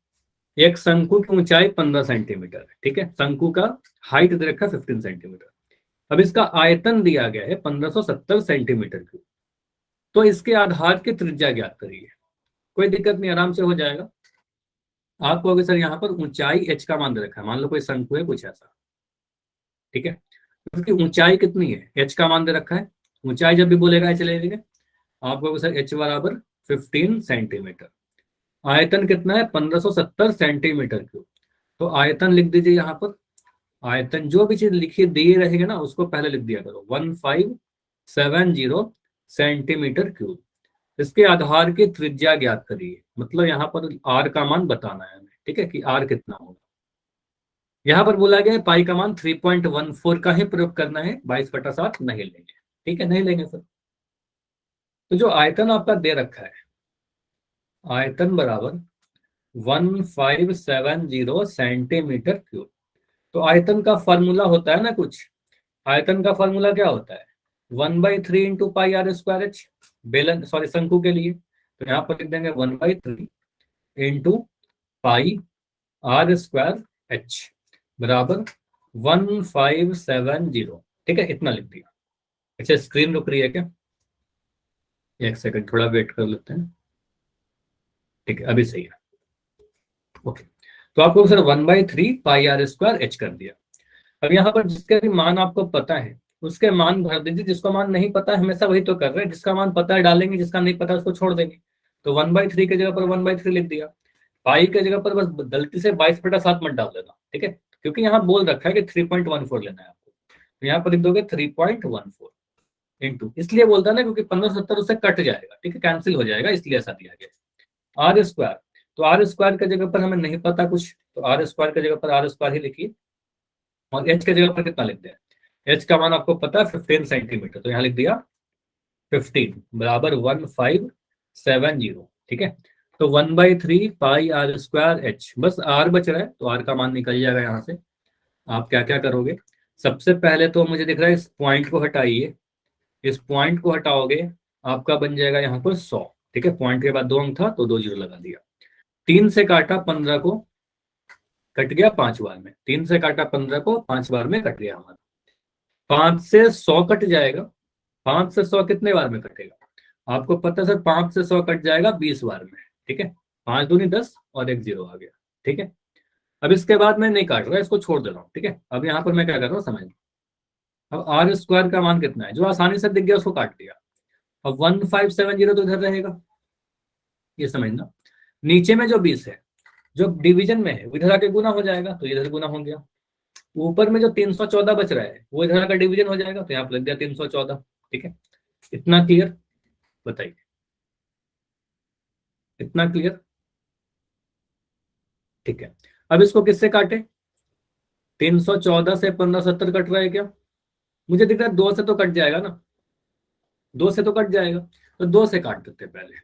एक शंकु की ऊंचाई 15 सेंटीमीटर है, ठीक है। शंकु का हाइट दे रखा है 15 सेंटीमीटर। अब इसका आयतन दिया गया है 1570 सेंटीमीटर की। तो इसके आधार की त्रिज्या ज्ञात करिए। कोई दिक्कत नहीं, आराम से हो जाएगा। आप कहोगे सर यहाँ पर ऊंचाई एच का मान दे रखा है, मान लो कोई शंकु है कुछ ऐसा, ठीक है, तो उसकी ऊंचाई कितनी है, एच का मान दे रखा है। ऊंचाई जब भी बोलेगा एच ले लेंगे। आप कहोगे सर एच बराबर 15 सेंटीमीटर। आयतन कितना है, 1570 सेंटीमीटर क्यूब। तो आयतन लिख दीजिए यहाँ पर। आयतन जो भी चीज लिखी दी रहेगी ना, उसको पहले लिख दिया करो, 1570 सेंटीमीटर क्यूब। इसके आधार की त्रिज्या ज्ञात करिए, मतलब यहाँ पर आर का मान बताना है हमें, ठीक है, कि आर कितना होगा। यहाँ पर बोला गया है पाई का मान 3.14 का ही प्रयोग करना है, 22/7 नहीं लेंगे, ठीक है, नहीं लेंगे सर। तो जो आयतन आपका दे रखा है, आयतन बराबर 1570 सेंटीमीटर क्यूब। तो आयतन का फॉर्मूला होता है ना कुछ, आयतन का फॉर्मूला क्या होता है, 1/3 × पाई r स्क्वायर एच, बेलन सॉरी शंकु के लिए। तो यहाँ पर लिख देंगे 1/3 × पाई r स्क्वायर एच बराबर 1570, ठीक है, इतना लिख दिया। अच्छा स्क्रीन रुक रही है क्या, एक सेकंड थोड़ा वेट कर लेते हैं, ठीक है, अभी सही है, ओके। तो आपको सर 1/3 पाई r स्क्वायर एच कर दिया। अब यहाँ पर जिसके भी मान आपको पता है उसके मान भर दीजिए, जिसका मान नहीं पता है हमेशा वही तो कर रहे हैं, जिसका मान पता है डालेंगे, जिसका नहीं पता उसको छोड़ देंगे। तो 1/3 की जगह पर 1/3 लिख दिया, पाई की जगह पर बस गलती से 22/7 मत डाल देना, ठीक है, क्योंकि यहाँ बोल रखा है कि 3.14 लेना है आपको। तो यहाँ पर लिख दोगे 3.14 इंटू, इसलिए बोलता है ना क्योंकि 1570 उससे कट जाएगा, ठीक है, कैंसिल हो जाएगा, इसलिए ऐसा दिया गया। आर स्क्वायर, तो आर स्क्वायर की जगह पर हमें नहीं पता कुछ, तो आर स्क्वायर की जगह पर आर स्क्वायर ही लिखिए। और एच की जगह पर कितना लिख दें, एच का मान आपको पता है 15 सेंटीमीटर, तो यहाँ लिख दिया 15 बराबर 1570, ठीक है। तो 1/3 पाई r स्क्वायर एच, बस आर बच रहा है तो आर का मान निकल जाएगा। यहाँ से आप क्या क्या करोगे, सबसे पहले तो मुझे दिख रहा है इस पॉइंट को हटाइए, इस पॉइंट को हटाओगे, आपका बन जाएगा यहाँ पर 100, ठीक है। पॉइंट के बाद 2 अंक था तो 2 जीरो लगा दिया। 3 से काटा 15 को, कट गया 5 बार में, 3 से काटा 15 को 5 बार में कट गया हमारा। 5 से 100 कट जाएगा, 5 से 100 कितने बार में कटेगा, आपको पता है सर 5 से 100 कट जाएगा 20 बार में, ठीक है। 5 दूनी 10 और एक जीरो आ गया, ठीक है। अब इसके बाद मैं नहीं काट रहा, इसको छोड़ दे रहा हूँ, ठीक है। अब यहाँ पर मैं क्या कर रहा हूँ समझ, अब आर स्क्वायर का मान कितना है, जो आसानी से दिख गया उसको काट दिया। अब 1570 तो इधर रहेगा, ये समझना। नीचे में जो 20 है, जो डिवीजन में है, वो इधर आके गुना हो जाएगा, तो इधर गुना हो गया। ऊपर में जो 314 बच रहा है वो इधर का डिवीजन हो जाएगा, तो यहाँ पर लग गया 314, ठीक है। इतना क्लियर, बताइए, इतना क्लियर, ठीक है। अब इसको किससे काटे, 314 से 1570 कट रहा है क्या, मुझे दिख रहा है 2 से तो कट जाएगा ना, 2 से तो कट जाएगा, तो 2 से काट देते हैं पहले।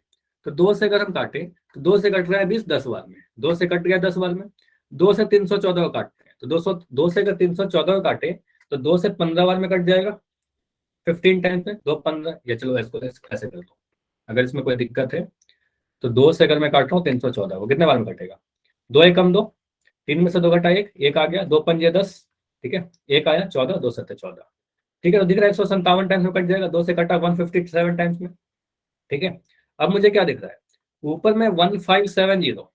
तो 2 से अगर हम काटे तो 2 से कट रहा है 20 10 बार में, 2 से कट गया 10 बार में। 2 से 314 को काटते हैं तो 2 से अगर 314 को काटे तो 2 से 15 बार में कट जाएगा, 15 टाइम्स में 2 15, या चलो इसको ऐसे कर दो, अगर इसमें कोई दिक्कत है तो 2 से अगर मैं काट रहा हूँ 314, वो कितने बार में कटेगा? 2 एक कम 2, 3 में से 2 घटा 1, 1 आ गया, 2 पंजे 10, ठीक है, 1 आया 14, 2 सत्ते 14, ठीक है। तो दिख रहा है 157 टाइम्स में कट जाएगा, 2 से कटा 157 टाइम्स में, ठीक है। अब मुझे क्या दिख रहा है, ऊपर में 1570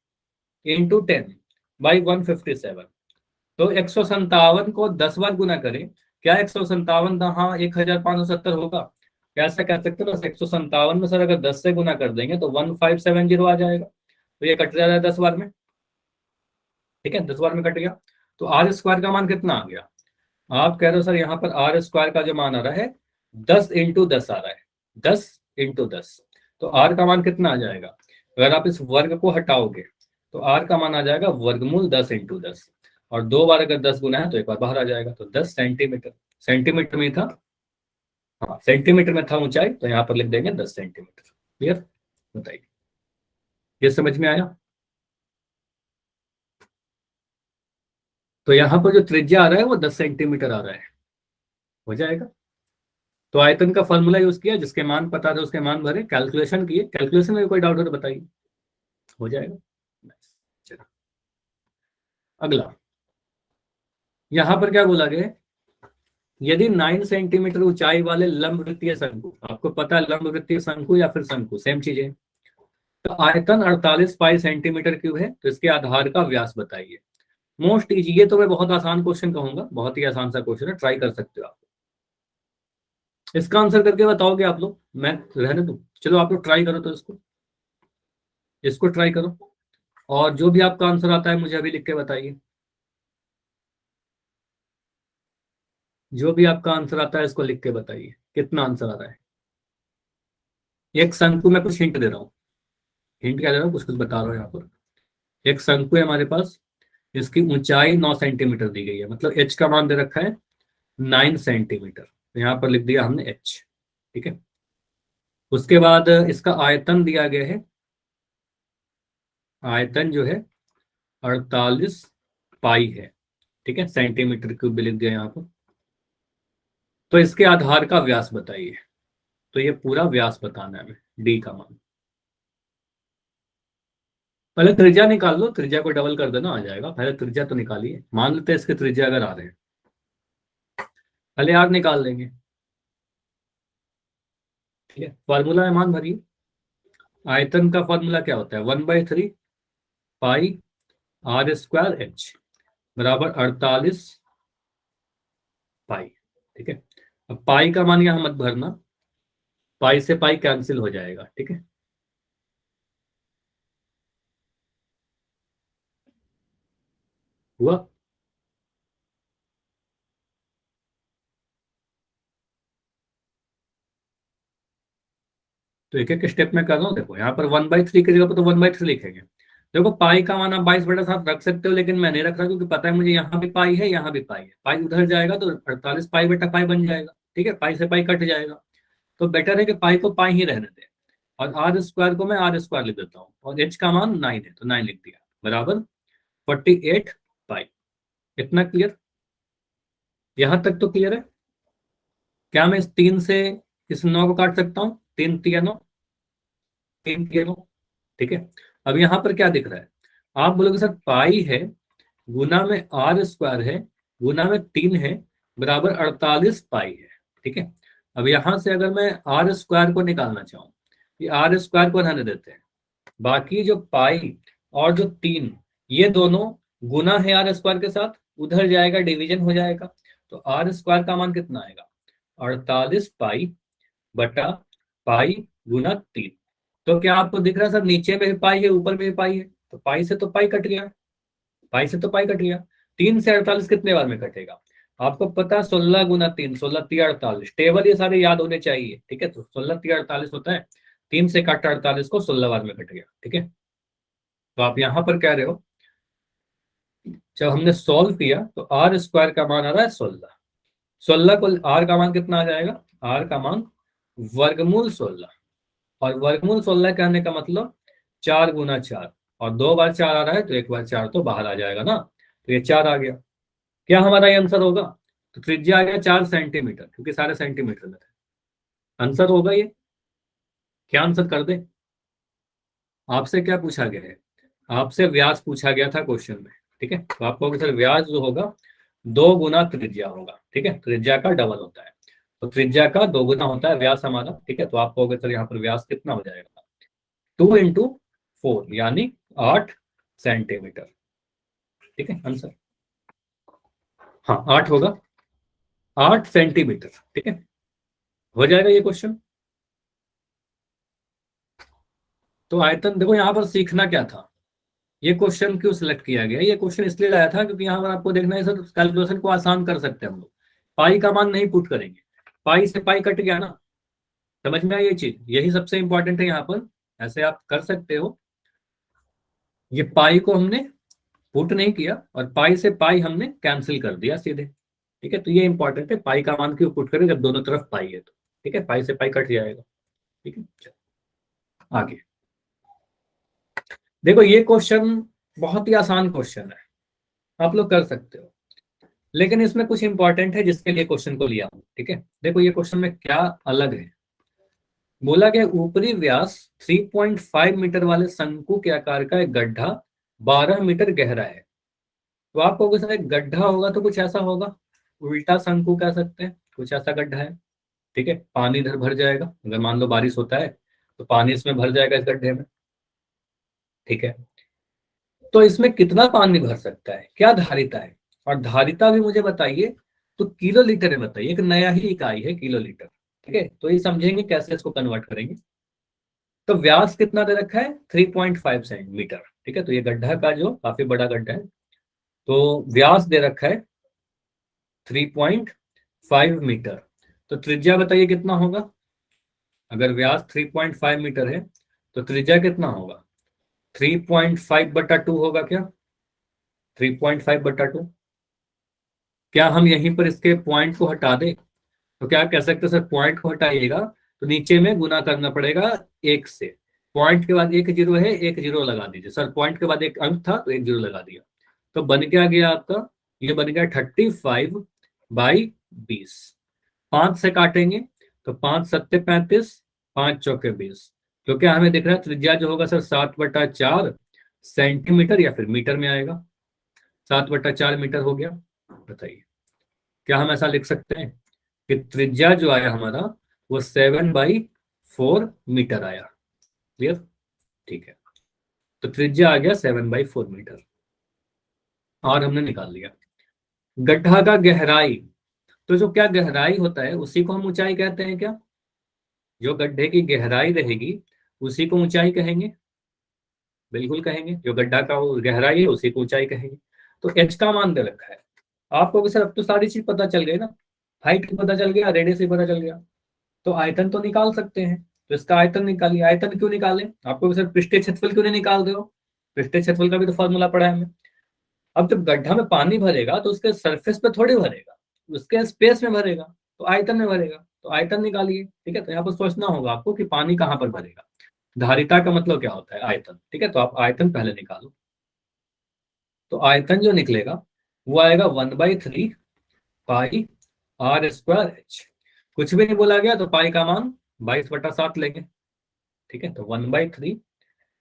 इंटू 10/157, तो 157 को 10 बार गुना करें, क्या 157 था? हाँ, 1570 होगा। कैसे कह सकते हो? बस 157 में सर अगर 10 से गुना कर देंगे तो 1570 आ जाएगा, तो ये कट जाएगा 10 बार में, ठीक है, 10 बार में कट गया। तो आर स्क्वायर का मान कितना आ गया? आप कह रहे हो सर यहाँ पर आर स्क्वायर का जो मान आ रहा है 10 × 10 आ रहा है, 10 × 10, तो आर का मान कितना आ जाएगा? अगर आप इस वर्ग को हटाओगे तो आर का मान आ जाएगा वर्गमूल 10 × 10, और 2 बार अगर 10 गुना है तो 1 बार बाहर आ जाएगा, तो 10 सेंटीमीटर। सेंटीमीटर में था, हाँ सेंटीमीटर में था ऊंचाई, तो यहाँ पर लिख देंगे 10 सेंटीमीटर। क्लियर? बताइए, ये समझ में आया? तो यहाँ पर जो त्रिज्या आ रहा है वो 10 सेंटीमीटर आ रहा है, हो जाएगा। तो आयतन का फॉर्मूला यूज किया, जिसके मान पता थे उसके मान भरे, कैलकुलेशन किए, कैलकुलेशन में कोई डाउट हो तो बताइए, हो जाएगा। चलो अगला, यहां पर क्या बोला गया? यदि 9 सेंटीमीटर ऊंचाई वाले लंब वृत्तीय शंकु, आपको पता है लंब वृत्तीय शंकु या फिर शंकु सेम चीज है, तो आयतन 48 पाई सेंटीमीटर क्यूब है, तो इसके आधार का व्यास बताइए। मोस्ट इजी, ये तो मैं बहुत आसान क्वेश्चन कहूंगा, बहुत ही आसान सा क्वेश्चन है, ट्राई कर सकते हो आप। इसका आंसर करके बताओगे आप लोग, मैं रहने दूं? चलो आप लोग ट्राई करो, तो इसको इसको ट्राई करो, और जो भी आपका आंसर आता है मुझे अभी लिख के बताइए। जो भी आपका आंसर आता है इसको लिख के बताइए, कितना आंसर आ रहा है। एक शंकु में कुछ हिंट दे रहा हूँ, हिंट क्या दे रहा हूँ, कुछ कुछ बता रहा हूँ यहाँ पर। एक शंकु है हमारे पास, इसकी ऊंचाई 9 सेंटीमीटर दी गई है, मतलब एच का मान दे रखा है 9 सेंटीमीटर, तो यहाँ पर लिख दिया हमने एच, ठीक है। उसके बाद इसका आयतन दिया गया है, आयतन जो है 48 पाई है, ठीक है, सेंटीमीटर क्यूब भी लिख दिया यहाँ पर। तो इसके आधार का व्यास बताइए, तो ये पूरा व्यास बताना है हमें, डी का मान। पहले त्रिज्या निकाल लो, त्रिज्या को डबल कर देना, आ जाएगा। पहले त्रिज्या तो निकालिए, मान लेते हैं इसके त्रिज्या अगर आ रहे हैं, पहले आर निकाल लेंगे, ठीक है। फॉर्मूला में मान भरिए, आयतन का फॉर्मूला क्या होता है? 1/3 पाई आर स्क्वायर एच बराबर 48 पाई, ठीक है। अब पाई का मान यहां मत भरना, पाई से पाई कैंसिल हो जाएगा, ठीक है। हुआ? तो एक एक स्टेप में कर रहा हूँ, देखो यहाँ पर 1/3 की जगह पर तो 1/3 लिखेंगे। देखो पाई का मान आप 22/7 रख सकते हो, लेकिन मैं नहीं रख रहा क्योंकि पता है मुझे यहाँ भी पाई है, यहाँ भी पाई है, पाई उधर जाएगा तो 48 पाई/पाई बन जाएगा, ठीक है, पाई से पाई कट जाएगा। तो बेटर है कि पाई को पाई ही रहने दें, और आर स्क्वायर को मैं आर स्क्वायर लिख देता हूँ, और एच का मान 9 है तो 9 लिख दिया, बराबर 48 पाई। इतना क्लियर? यहां तक तो क्लियर है? क्या मैं इस 3 से इस 9 को काट सकता हूँ? 3 × 3 = 9, 3 × 9, ठीक है। अब यहां पर क्या दिख रहा है? आप बोलोगे सर पाई है गुना में आर स्क्वायर है गुना में 3 है बराबर 48 पाई है, ठीक है। अब यहां से अगर मैं आर स्क्वायर को निकालना चाहूँ, ये आर स्क्वायर को रहने देते हैं, बाकी जो पाई और जो 3, ये दोनों गुना है आर स्क्वायर के साथ, उधर जाएगा डिवीजन हो जाएगा, तो आर स्क्वायर का मान कितना आएगा? 48 पाई बटा पाई गुना 3। तो क्या आपको दिख रहा है सर, नीचे में भी पाई है ऊपर में भी पाई है, तो पाई से तो पाई कट गया, पाई से तो पाई कट गया। 3 से 48 कितने बार में कटेगा? आपको पता है 16 × 3, 16×3 = 48, टेबल ये सारे याद होने चाहिए, ठीक है। तो 16×3 = 48 होता है, 3 से काटा 48 को 16 बार में कट गया, ठीक है। तो आप यहां पर कह रहे हो, जब हमने सॉल्व किया तो आर स्क्वायर का मान आ रहा है 16, 16 को आर का मान कितना आ जाएगा? आर का मान वर्गमूल 16, और वर्गमूल 16 कहने का मतलब 4 × 4, और 2 बार 4 आ रहा है तो 1 बार 4 तो बाहर आ जाएगा ना, तो ये 4 आ गया। क्या हमारा ये आंसर होगा? तो त्रिज्या आ गया 4 सेंटीमीटर, क्योंकि सारे सेंटीमीटर में थे, आंसर होगा ये। क्या आंसर कर दे? आपसे क्या पूछा गया है, आपसे व्यास पूछा गया था क्वेश्चन में, ठीक है। तो आप कहोगे सर व्यास जो होगा 2 गुना त्रिज्या होगा, ठीक है, त्रिज्या का डबल होता है, तो त्रिज्या का 2 गुना होता है व्यास हमारा, ठीक है। तो आप कहोगे सर यहाँ पर व्यास कितना हो जाएगा, 2 × 4 यानी 8 सेंटीमीटर, ठीक है आंसर। हाँ 8 होगा, 8 सेंटीमीटर, ठीक है, हो जाएगा ये क्वेश्चन। तो आयतन देखो यहाँ पर सीखना क्या था, ये क्वेश्चन क्यों सिलेक्ट किया गया, ये क्वेश्चन इसलिए लाया था क्योंकि यहाँ पर आपको देखना है सर कैलकुलेशन को आसान कर सकते हैं हम लोग, पाई का मान नहीं पुट करेंगे, पाई से पाई कट गया ना, समझ में आई ये चीज, यही सबसे इंपॉर्टेंट है यहाँ पर। ऐसे आप कर सकते हो, ये पाई को हमने पुट नहीं किया और पाई से पाई हमने कैंसिल कर दिया सीधे, ठीक है। तो ये इंपॉर्टेंट है, पाई का मान क्यों पुट करें जब दोनों तरफ पाई है तो, ठीक है, पाई से पाई कट जाएगा, ठीक है। चलो आगे देखो, ये क्वेश्चन बहुत ही आसान क्वेश्चन है, आप लोग कर सकते हो, लेकिन इसमें कुछ इंपॉर्टेंट है जिसके लिए क्वेश्चन को लिया हूं, ठीक है। देखो ये क्वेश्चन में क्या अलग है, बोला गया ऊपरी व्यास 3.5 मीटर वाले शंकु के आकार का एक गड्ढा 12 मीटर गहरा है। तो आप कहोगे सर एक गड्ढा होगा तो कुछ ऐसा होगा, उल्टा शंकु कह सकते हैं, कुछ ऐसा गड्ढा है, ठीक है, पानी इधर भर जाएगा, अगर मान लो बारिश होता है तो पानी इसमें भर जाएगा इस गड्ढे में, ठीक है। तो इसमें कितना पानी भर सकता है, क्या धारिता है, और धारिता भी मुझे बताइए, तो किलो लीटर में बताइए, एक नया ही इकाई है किलो लीटर, ठीक है। तो ये समझेंगे कैसे इसको कन्वर्ट करेंगे। तो व्यास कितना दे रखा है 3.5 सेंटीमीटर, ठीक है, तो ये गड्ढा का जो काफी बड़ा गड्ढा है, तो व्यास दे रखा है 3.5 मीटर, तो त्रिज्या बताइए कितना होगा, अगर व्यास 3.5 मीटर है तो त्रिज्या कितना होगा, 3.5/2 होगा क्या, 3.5/2। क्या हम यहीं पर इसके पॉइंट को हटा दें, तो क्या कह सकते हैं सर पॉइंट को हटाइएगा तो नीचे में गुना करना पड़ेगा 1 से, पॉइंट के बाद एक जीरो है, एक जीरो लगा दीजिए सर, पॉइंट के बाद एक अंक था तो एक जीरो लगा दिया, तो बन क्या गया आपका, ये बन गया 35/20, 5 से काटेंगे तो 5×7=35, 5×4=20, तो क्या हमें दिख रहा है त्रिज्या जो होगा सर 7/4 सेंटीमीटर या फिर मीटर में आएगा, 7/4 मीटर हो गया। बताइए क्या हम ऐसा लिख सकते हैं कि त्रिज्या जो आया हमारा वो 7/4 मीटर आया, क्लियर, ठीक है। तो त्रिज्या आ गया 7/4 मीटर, और हमने निकाल लिया गड्ढा का गहराई, तो जो क्या गहराई होता है उसी को हम ऊंचाई कहते हैं क्या, जो गड्ढे की गहराई रहेगी उसी को ऊंचाई कहेंगे, बिल्कुल कहेंगे, जो गड्ढा का वो गहराई है उसी को ऊंचाई कहेंगे। तो एच का मान दे रखा है आपको कि सर अब तो सारी चीज पता चल गई ना, हाइट पता चल गया, रेडियस भी पता चल गया, तो आयतन तो निकाल सकते हैं, तो इसका आयतन निकालिए। आयतन क्यों निकालें, आपको सर पृष्ठीय क्षेत्रफल क्यों नहीं निकाल रहे हो, पृष्ठीय क्षेत्रफल का भी तो फॉर्मूला पड़ा है हमें। अब जब गड्ढा में पानी भरेगा तो उसके सरफेस पे थोड़ी भरेगा, उसके स्पेस में भरेगा, तो आयतन में भरेगा, तो आयतन निकालिए, ठीक है। तो यहाँ पर सोचना होगा आपको कि पानी कहाँ पर भरेगा, धारिता का मतलब क्या होता है आयतन, ठीक है, तो आप आयतन पहले निकालो। तो आयतन जो निकलेगा वो आएगा 1/3 पाई r²h, कुछ भी नहीं बोला गया तो पाई का मान 22/7 लेंगे, ठीक है। तो 1/3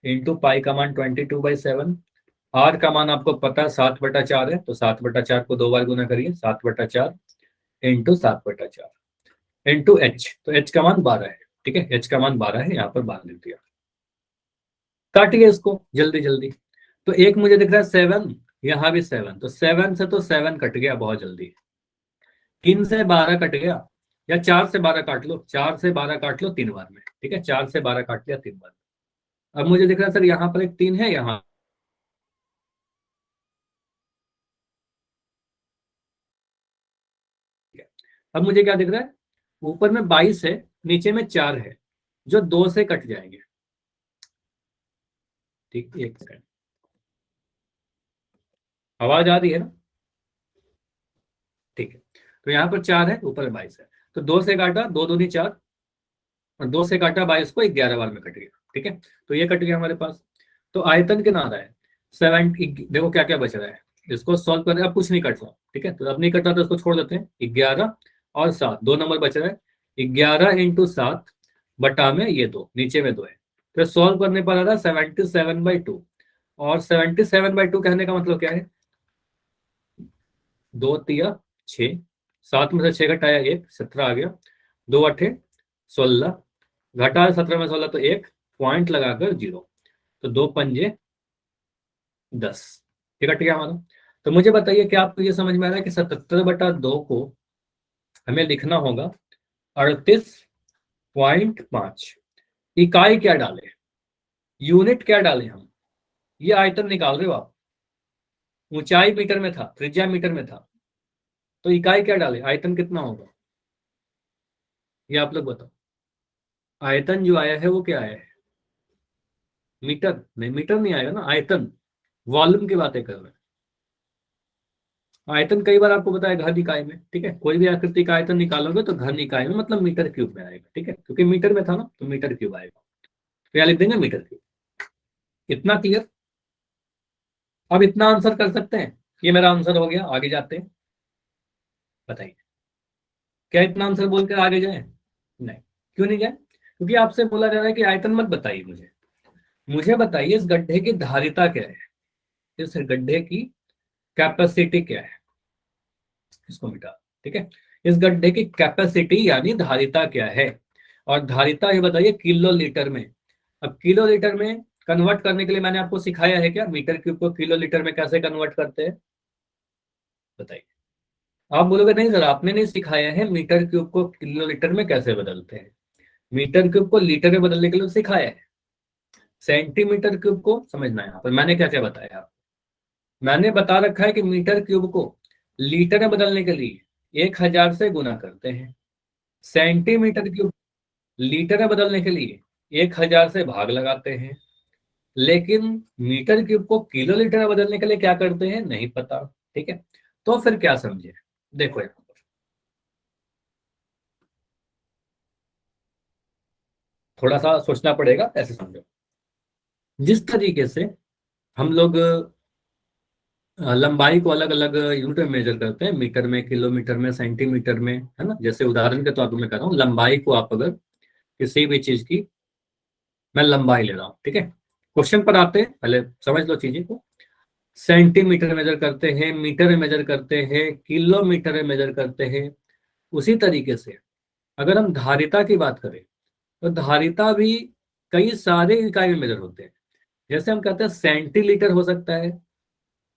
× पाई का मान 22/7, आर का मान आपको पता है 7/4 है, तो 7/4 को 2 बार गुना करिए, 7/4 × 7/4 इंटू एच, तो एच का मान 12 है, ठीक है, एच का मान 12 है, यहाँ पर 12 लिख दिया। काटिए इसको जल्दी जल्दी, तो एक मुझे दिख रहा है 7, यहाँ भी 7, तो 7 से तो 7 कट गया बहुत जल्दी, 3 से 12 कट गया, या 4 से 12 काट लो, 4 से 12 काट लो 3 बार में, ठीक है, 4 से 12 काट लिया 3 बार। अब मुझे दिख रहा है सर यहाँ पर एक 3 है, यहाँ अब मुझे क्या दिख रहा है, ऊपर में 22 है, नीचे में 4 है, जो 2 से कट जाएंगे, ठीक, एक सेकंड, आवाज आ रही है ना, ठीक है। तो यहाँ पर 4 है, ऊपर में 22 है, तो 2 से काटा, 2 दूनी 4, और 2 से काटा 22 को 11 बार में कट गया, ठीक है, तो ये कट गया हमारे पास। तो आयतन कितना आ रहा है 7, देखो क्या क्या बच रहा है, इसको सॉल्व कर, अब कुछ नहीं कट रहा, ठीक है, तो अब नहीं कट रहा तो इसको छोड़ देते हैं, 11 और 7, 2 नंबर बच रहा है, 11 × 7 बटा में ये 2, नीचे में 2 है, तो सॉल्व करने पर आ रहा है 77/2, और 77/2 कहने का मतलब क्या है, 2 तिया 6, 7 में से 6 घटाया 1, 17 आ गया, 2 8 16, घटा 17 में 16 तो 1 पॉइंट लगाकर 0, तो 2 पंजे 10, ये कट गया हमारा। तो मुझे बताइए क्या आपको ये समझ में आ रहा है कि 77/2 को हमें लिखना होगा 38.5। इकाई क्या डाले, यूनिट क्या डाले हम, ये आयतन निकाल रहे हो आप, ऊंचाई मीटर में था, त्रिज्या मीटर में था, तो इकाई क्या डाले, आयतन कितना होगा, ये आप लोग बताओ। आयतन जो आया है वो क्या आया है, मीटर नहीं, मीटर नहीं आएगा ना, आयतन, वॉल्यूम की बातें कर रहे हैं। आयतन कई बार आपको बताया घन इकाई में, ठीक है, कोई भी आकृति का आयतन निकालोगे तो घन इकाई में मतलब मीटर क्यूब में आएगा, ठीक है, क्योंकि मीटर में था ना तो मीटर क्यूब आएगा, तो यहाँ लिख देंगे मीटर क्यूब। इतना क्लियर, अब इतना आंसर कर सकते हैं, ये मेरा आंसर हो गया, आगे जाते हैं। बताइए क्या इतना आंसर बोलकर आगे जाए, नहीं, क्यों नहीं जाए, क्योंकि आपसे बोला जा रहा है कि आयतन मत बताइए मुझे, मुझे बताइए इस गड्ढे की धारिता क्या है, इस गड्ढे की कैपेसिटी क्या है, इसको मिटा, ठीक है, इस गड्ढे की कैपेसिटी यानी धारिता क्या है, और धारिता ये बताइए किलो लीटर में। अब किलो लीटर में कन्वर्ट करने के लिए मैंने आपको सिखाया है क्या, मीटर क्यूब को किलो लीटर में कैसे कन्वर्ट करते हैं, बताइए। आप बोलोगे नहीं सर आपने नहीं सिखाया है, मीटर क्यूब को किलो लीटर में कैसे बदलते हैं, मीटर क्यूब को लीटर में बदलने के लिए सिखाया है, सेंटीमीटर क्यूब को समझना है यहाँ पर मैंने क्या क्या बताया, मैंने बता रखा है कि मीटर क्यूब को लीटर में बदलने के लिए 1000 से गुना करते हैं, सेंटीमीटर क्यूब लीटर में बदलने के लिए 1000 से भाग लगाते हैं, लेकिन मीटर क्यूब को किलो लीटर में बदलने के लिए क्या करते हैं नहीं पता, ठीक है। तो फिर क्या समझे, देखो यहाँ पर थोड़ा सा सोचना पड़ेगा, ऐसे समझो, जिस तरीके से हम लोग लंबाई को अलग अलग यूनिट में मेजर करते हैं, मीटर में, किलोमीटर में, सेंटीमीटर में, है ना, जैसे उदाहरण के तौर पर मैं कर रहा हूँ, लंबाई को आप अगर किसी भी चीज की, मैं लंबाई ले रहा हूँ, ठीक है, क्वेश्चन पर आते हैं, पहले समझ लो चीजें को, सेंटीमीटर में मेजर करते हैं, मीटर में मेजर करते हैं, किलोमीटर में मेजर करते हैं, उसी तरीके से अगर हम धारिता की बात करें तो धारिता भी कई सारे इकाई में मेजर होते हैं, जैसे हम कहते हैं सेंटीलीटर हो सकता है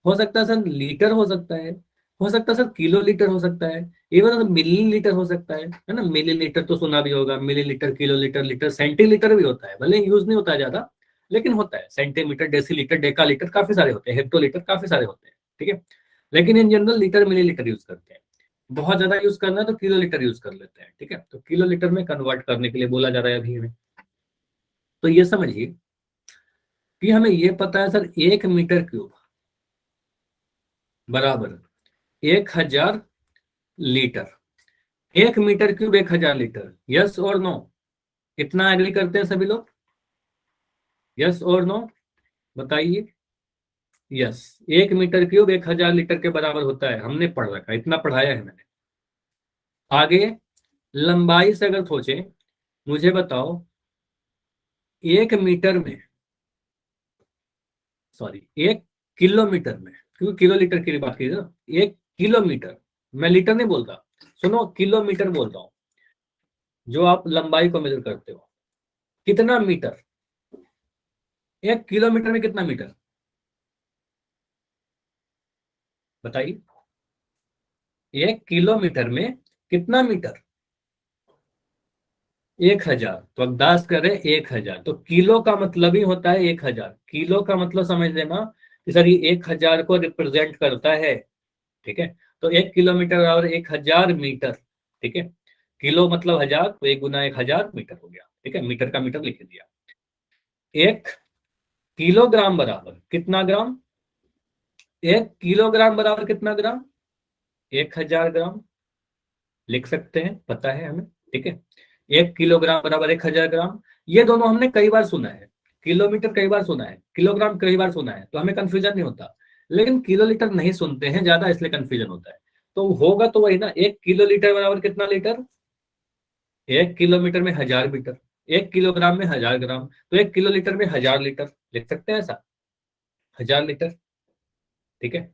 सर लीटर हो सकता है सर किलो लीटर हो सकता है, इवन मिलीलीटर हो सकता है ना, मिलीलीटर तो सुना भी होगा, millilitre, kilo litre, litre, centilitre भी होता है, भले यूज नहीं होता है ज्यादा, लेकिन होता है, सेंटीमीटर, डेसीलीटर, डेकालीटर, काफी सारे होते हैं, हेक्टोलीटर, काफी सारे होते हैं, ठीक है, लेकिन in general litre millilitre use करते हैं, बहुत ज्यादा यूज करना है तो किलो लीटर यूज कर लेते हैं, ठीक है, तो किलो लीटर में कन्वर्ट करने के लिए बोला जा रहा है अभी हमें। तो ये समझिए कि हमें ये पता है सर 1 मीटर क्यूब बराबर 1000 litre, 1 metre cube 1000 litre, yes और नो, इतना एग्री करते हैं सभी लोग, यस और नो, बताइए। यस, 1 मीटर क्यूब 1000 लीटर के बराबर होता है, हमने पढ़ रखा है, इतना पढ़ाया है मैंने। आगे लंबाई से अगर सोचे, मुझे बताओ 1 मीटर में, सॉरी 1 किलोमीटर में, क्योंकि किलो लीटर की बात की ना, 1 किलोमीटर, मैं लीटर नहीं बोलता, सुनो किलोमीटर बोल रहा हूं, जो आप लंबाई को मेजर करते हो, कितना मीटर, 1 किलोमीटर में कितना मीटर, बताइए, 1 किलोमीटर में कितना मीटर, 1000, तो अंदाज करें 1000, तो किलो का मतलब ही होता है 1000, किलो का मतलब समझ लेना कि सर ये 1000 को रिप्रेजेंट करता है, ठीक है, तो 1 किलोमीटर और 1000 मीटर, ठीक है, किलो मतलब 1000, तो 1 गुना 1000 मीटर हो गया, ठीक है, मीटर का मीटर लिख दिया। 1 किलोग्राम बराबर कितना ग्राम, 1 किलोग्राम बराबर कितना ग्राम, 1000 ग्राम, लिख सकते हैं, पता है हमें, ठीक है, 1 किलोग्राम बराबर 1000 ग्राम, ये दोनों हमने कई बार सुना है, किलोमीटर कई बार सुना है, किलोग्राम कई बार सुना है, तो हमें कंफ्यूजन नहीं होता, लेकिन किलो लीटर नहीं सुनते हैं ज्यादा, इसलिए कंफ्यूजन होता है। तो होगा तो वही ना, 1 किलो लीटर बराबर कितना लीटर, 1 किलोमीटर में 1000 मीटर, 1 किलोग्राम में 1000 ग्राम, तो 1 किलोलीटर में 1000 लीटर लिख सकते हैं ऐसा, 1000 लीटर। ठीक है,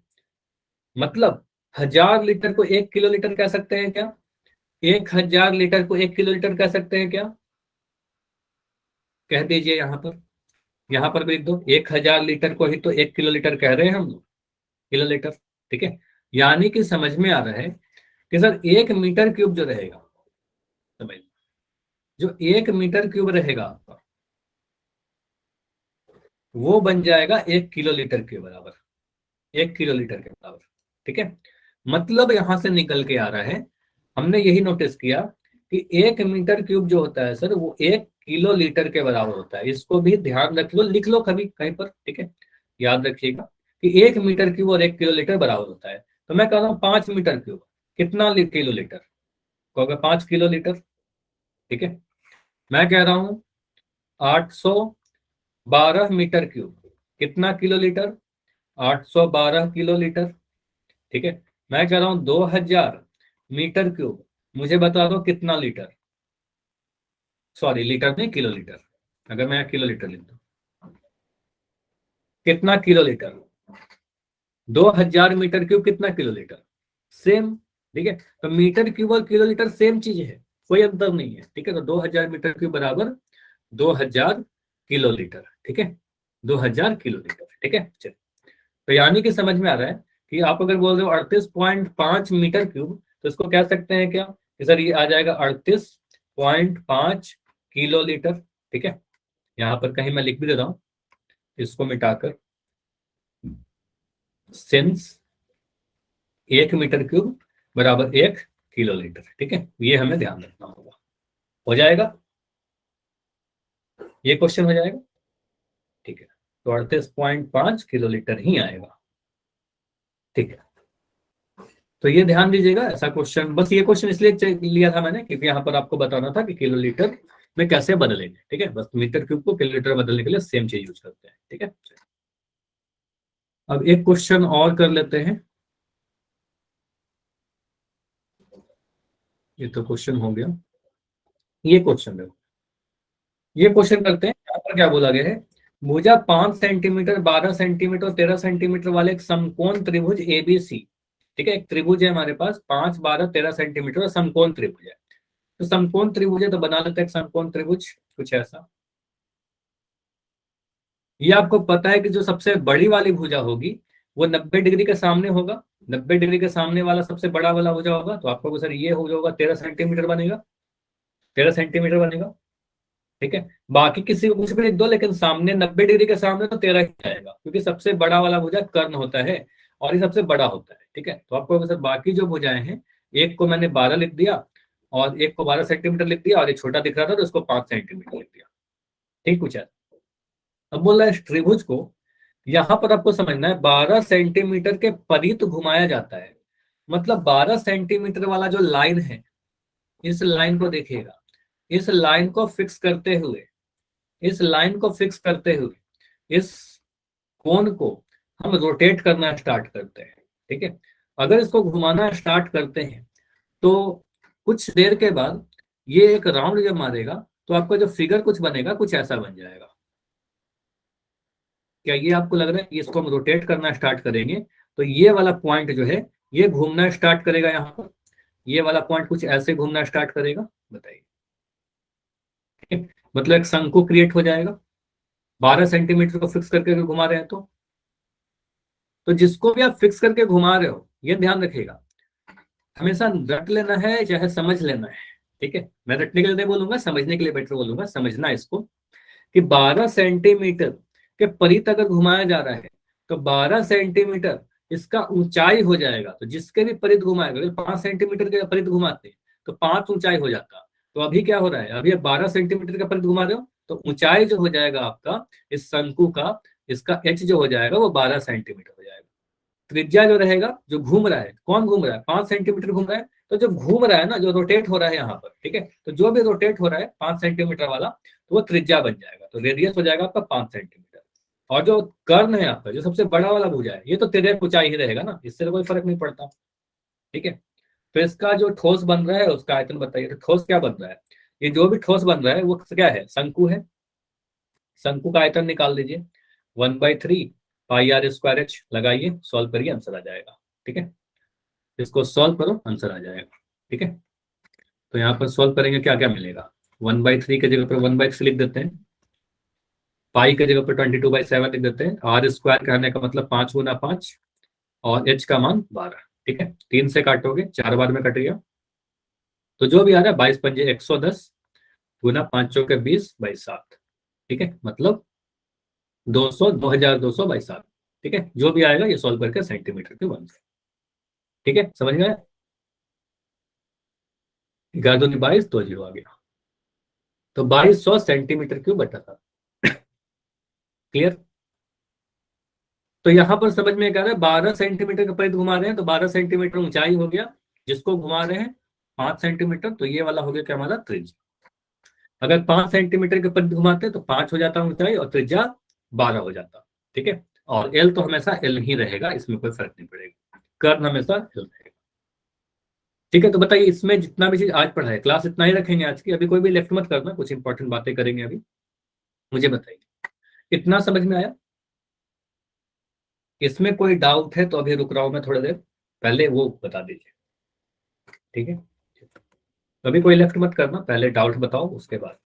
मतलब 1000 लीटर को 1 किलोलीटर कह सकते हैं क्या? 1000 लीटर को 1 किलोलीटर कह सकते हैं क्या? कह दीजिए यहाँ पर भी लिख दो, 1000 लीटर को ही तो 1 किलोलीटर कह रहे हैं हम लोग, किलोलीटर। ठीक है, यानी कि समझ में आ रहा है कि सर 1 मीटर क्यूब जो रहेगा, समझ, जो 1 मीटर क्यूब रहेगा आपका, वो बन जाएगा 1 किलोलीटर के बराबर, 1 किलोलीटर के बराबर। ठीक है, मतलब यहां से निकल के आ रहा है, हमने यही नोटिस किया कि 1 मीटर क्यूब जो होता है सर, वो 1 किलोलीटर के बराबर होता है। इसको भी ध्यान रख लो, लिख लो कभी कहीं पर। ठीक है, याद रखिएगा कि 1 मीटर क्यूब और 1 किलोलीटर बराबर होता है। तो मैं कह रहा हूँ 5 मीटर क्यूब कितना किलोलीटर, कहोगे 5 किलोलीटर। ठीक है, मैं कह रहा हूँ 812 मीटर क्यूब कितना किलोलीटर, 812 किलोलीटर। ठीक है, मैं कह रहा हूं 2000 मीटर क्यूब, मुझे बता दो कितना लीटर, सॉरी लीटर नहीं किलोलीटर, अगर मैं किलोलीटर लिख दूं, कितना किलोलीटर, 2000 मीटर क्यूब कितना किलोलीटर, सेम। ठीक है, तो मीटर क्यूब और किलोलीटर सेम चीज है, कोई अंतर नहीं है। ठीक है, तो 2000 मीटर क्यूब बराबर 2000 किलोलीटर। ठीक है, 2000 किलोलीटर। ठीक है, चलिए, तो यानी कि समझ में आ रहा है कि आप अगर बोल रहे हो 38.5 मीटर क्यूब, तो इसको कह सकते हैं क्या कि सर ये आ जाएगा 38.5 किलोलीटर। ठीक है, यहां पर कहीं मैं लिख भी दे रहा हूं इसको मिटाकर, सिंस 1 मीटर क्यूब बराबर 1 किलोलीटर। ठीक है, ये हमें ध्यान रखना होगा। हो जाएगा, ये क्वेश्चन हो जाएगा। ठीक है, तो 38.5 किलोलीटर ही आएगा। ठीक है, तो ये ध्यान दीजिएगा, ऐसा क्वेश्चन, बस ये क्वेश्चन इसलिए लिया था मैंने क्योंकि यहाँ पर आपको बताना था कि किलोलीटर में कैसे बदलेंगे। ठीक है, बस मीटर क्यूब को किलोलीटर बदलने के लिए सेम चीज यूज करते हैं। ठीक है, अब एक क्वेश्चन और कर लेते हैं। ये तो क्वेश्चन हो गया, ये क्वेश्चन देखो, ये क्वेश्चन करते हैं। यहाँ पर क्या बोला गया है, भुजा 5 सेंटीमीटर, 12 सेंटीमीटर, 13 सेंटीमीटर वाले एक समकोण त्रिभुज एबीसी। ठीक है, एक त्रिभुज है हमारे पास, 5, 12, 13 सेंटीमीटर और समकोण त्रिभुज है। तो समकोण त्रिभुज है तो बना लेते हैं एक समकोण त्रिभुज कुछ ऐसा। ये आपको पता है कि जो सबसे बड़ी वाली भुजा होगी वो 90 डिग्री के सामने होगा, 90 डिग्री के सामने वाला सबसे बड़ा वाला भुजा होगा। तो आपको सर ये हो जाएगा 13 सेंटीमीटर बनेगा, 13 सेंटीमीटर बनेगा। ठीक है, बाकी किसी को कुछ भी लिख दो, लेकिन सामने 90 डिग्री के सामने तो 13 ही आएगा, क्योंकि सबसे बड़ा वाला भुजा कर्ण होता है और ये सबसे बड़ा होता है। ठीक है, तो आपको सर बाकी जो भुजाएं हैं, एक को मैंने 12 लिख दिया और एक को 12 सेंटीमीटर लिख दिया, और ये छोटा दिख रहा था तो उसको 5 सेंटीमीटर लिख दिया। ठीक, कुछ है। अब बोल रहा है इस त्रिभुज को, यहां पर आपको समझना है 12 सेंटीमीटर के परित घुमाया जाता है। मतलब 12 सेंटीमीटर वाला जो लाइन है, इस लाइन को देखिएगा, इस लाइन को फिक्स करते हुए, इस लाइन को फिक्स करते हुए इस कोण को हम रोटेट करना स्टार्ट करते हैं। ठीक है, अगर इसको घुमाना स्टार्ट करते हैं तो कुछ देर के बाद ये एक राउंड जब मारेगा तो आपका जो फिगर कुछ बनेगा कुछ ऐसा बन जाएगा। क्या ये आपको लग रहा है कि इसको हम रोटेट करना स्टार्ट करेंगे तो ये वाला पॉइंट जो है ये घूमना स्टार्ट करेगा, यहाँ पर ये वाला पॉइंट कुछ ऐसे घूमना स्टार्ट करेगा, बताइए। ठीक है? मतलब एक शंकु क्रिएट हो जाएगा, 12 सेंटीमीटर को फिक्स करके अगर घुमा रहे हैं तो जिसको भी आप फिक्स करके घुमा रहे हो ये ध्यान रखिएगा, हमेशा रट लेना है चाहे समझ लेना है। ठीक है, मैं रटने के लिए नहीं बोलूंगा, समझने के लिए बेटर बोलूंगा, समझना है इसको कि 12 सेंटीमीटर के परित अगर घुमाया जा रहा है तो 12 सेंटीमीटर इसका ऊंचाई हो जाएगा। तो जिसके भी परित घुमाएगा, अगर 5 सेंटीमीटर के परित घुमाते हैं तो 5 ऊंचाई हो जाता। तो अभी क्या हो रहा है, अभी 12 सेंटीमीटर का परित घुमा रहे हो तो ऊंचाई जो हो जाएगा आपका इस शंकु का, इसका एच जो हो जाएगा वो 12 सेंटीमीटर हो जाएगा। त्रिज्या जो रहेगा, जो घूम रहा है, कौन घूम रहा है, 5 सेंटीमीटर घूम रहा है, तो जो घूम रहा है ना, जो रोटेट हो रहा है यहाँ पर, ठीक है, तो जो भी रोटेट हो रहा है 5 सेंटीमीटर वाला, तो वो त्रिज्या बन जाएगा। तो रेडियस हो जाएगा आपका 5 सेंटीमीटर। और जो कर्ण है आपका, जो सबसे बड़ा वाला भुजा है, ये तो 13 ऊंचाई ही रहेगा ना, इससे तो कोई फर्क नहीं पड़ता। ठीक है, तो इसका जो ठोस बन रहा है उसका आयतन बताइए। तो ठोस क्या बन रहा है, ये जो भी ठोस बन रहा है वो क्या है, शंकु है। शंकु का आयतन निकाल लीजिए, 1/3 पाई आर स्क्वायर एच लगाइए, सॉल्व करिए, आंसर आ जाएगा। ठीक है, इसको सॉल्व करो, आंसर आ जाएगा। ठीक है, तो यहाँ पर सॉल्व करेंगे, क्या क्या मिलेगा। 1/3 की जगह पर 1/3 लिख देते हैं, पाई की जगह पर 22/7 लिख देते हैं, आर स्क्वायर कहने का मतलब 5 × 5, और एच का मान 12। ठीक है, 3 से काटोगे, 4 बार में कट गया, तो जो भी आ रहा है 22×5 110 गुना 5×4 20/7। ठीक है, मतलब 2200 ठीक है, जो भी आएगा ये सॉल्व करके सेंटीमीटर क्यूब बन जाए। ठीक है, समझ गए। 11 दूनी 22, तो 0 आ गया, तो 2200 सेंटीमीटर क्यूब बटा था। क्लियर। तो यहां पर समझ में क्या रहा है, 12 सेंटीमीटर के परिध घुमा रहे हैं, तो 12 सेंटीमीटर ऊंचाई हो गया, जिसको घुमा रहे हैं 5 सेंटीमीटर, तो ये वाला हो गया क्या हमारा त्रिज्या। अगर 5 सेंटीमीटर के परिध घुमाते हैं तो 5 हो जाता ऊंचाई, और त्रिज्या 12 हो जाता। ठीक है, और एल तो हमेशा एल ही रहेगा, इसमें कोई फर्क नहीं पड़ेगा, कर्व हमेशा एल रहेगा। ठीक है, तो बताइए इसमें जितना भी चीज आज पढ़ा है, क्लास इतना ही रखेंगे आज की, अभी कोई भी लेफ्ट मत करना, कुछ इंपॉर्टेंट बातें करेंगे अभी। मुझे बताइए इतना समझ में आया, इसमें कोई डाउट है तो अभी रुक रहा हूं मैं थोड़ी देर, पहले वो बता दीजिए। ठीक है, अभी कोई लेफ्ट मत करना, पहले डाउट बताओ, उसके बाद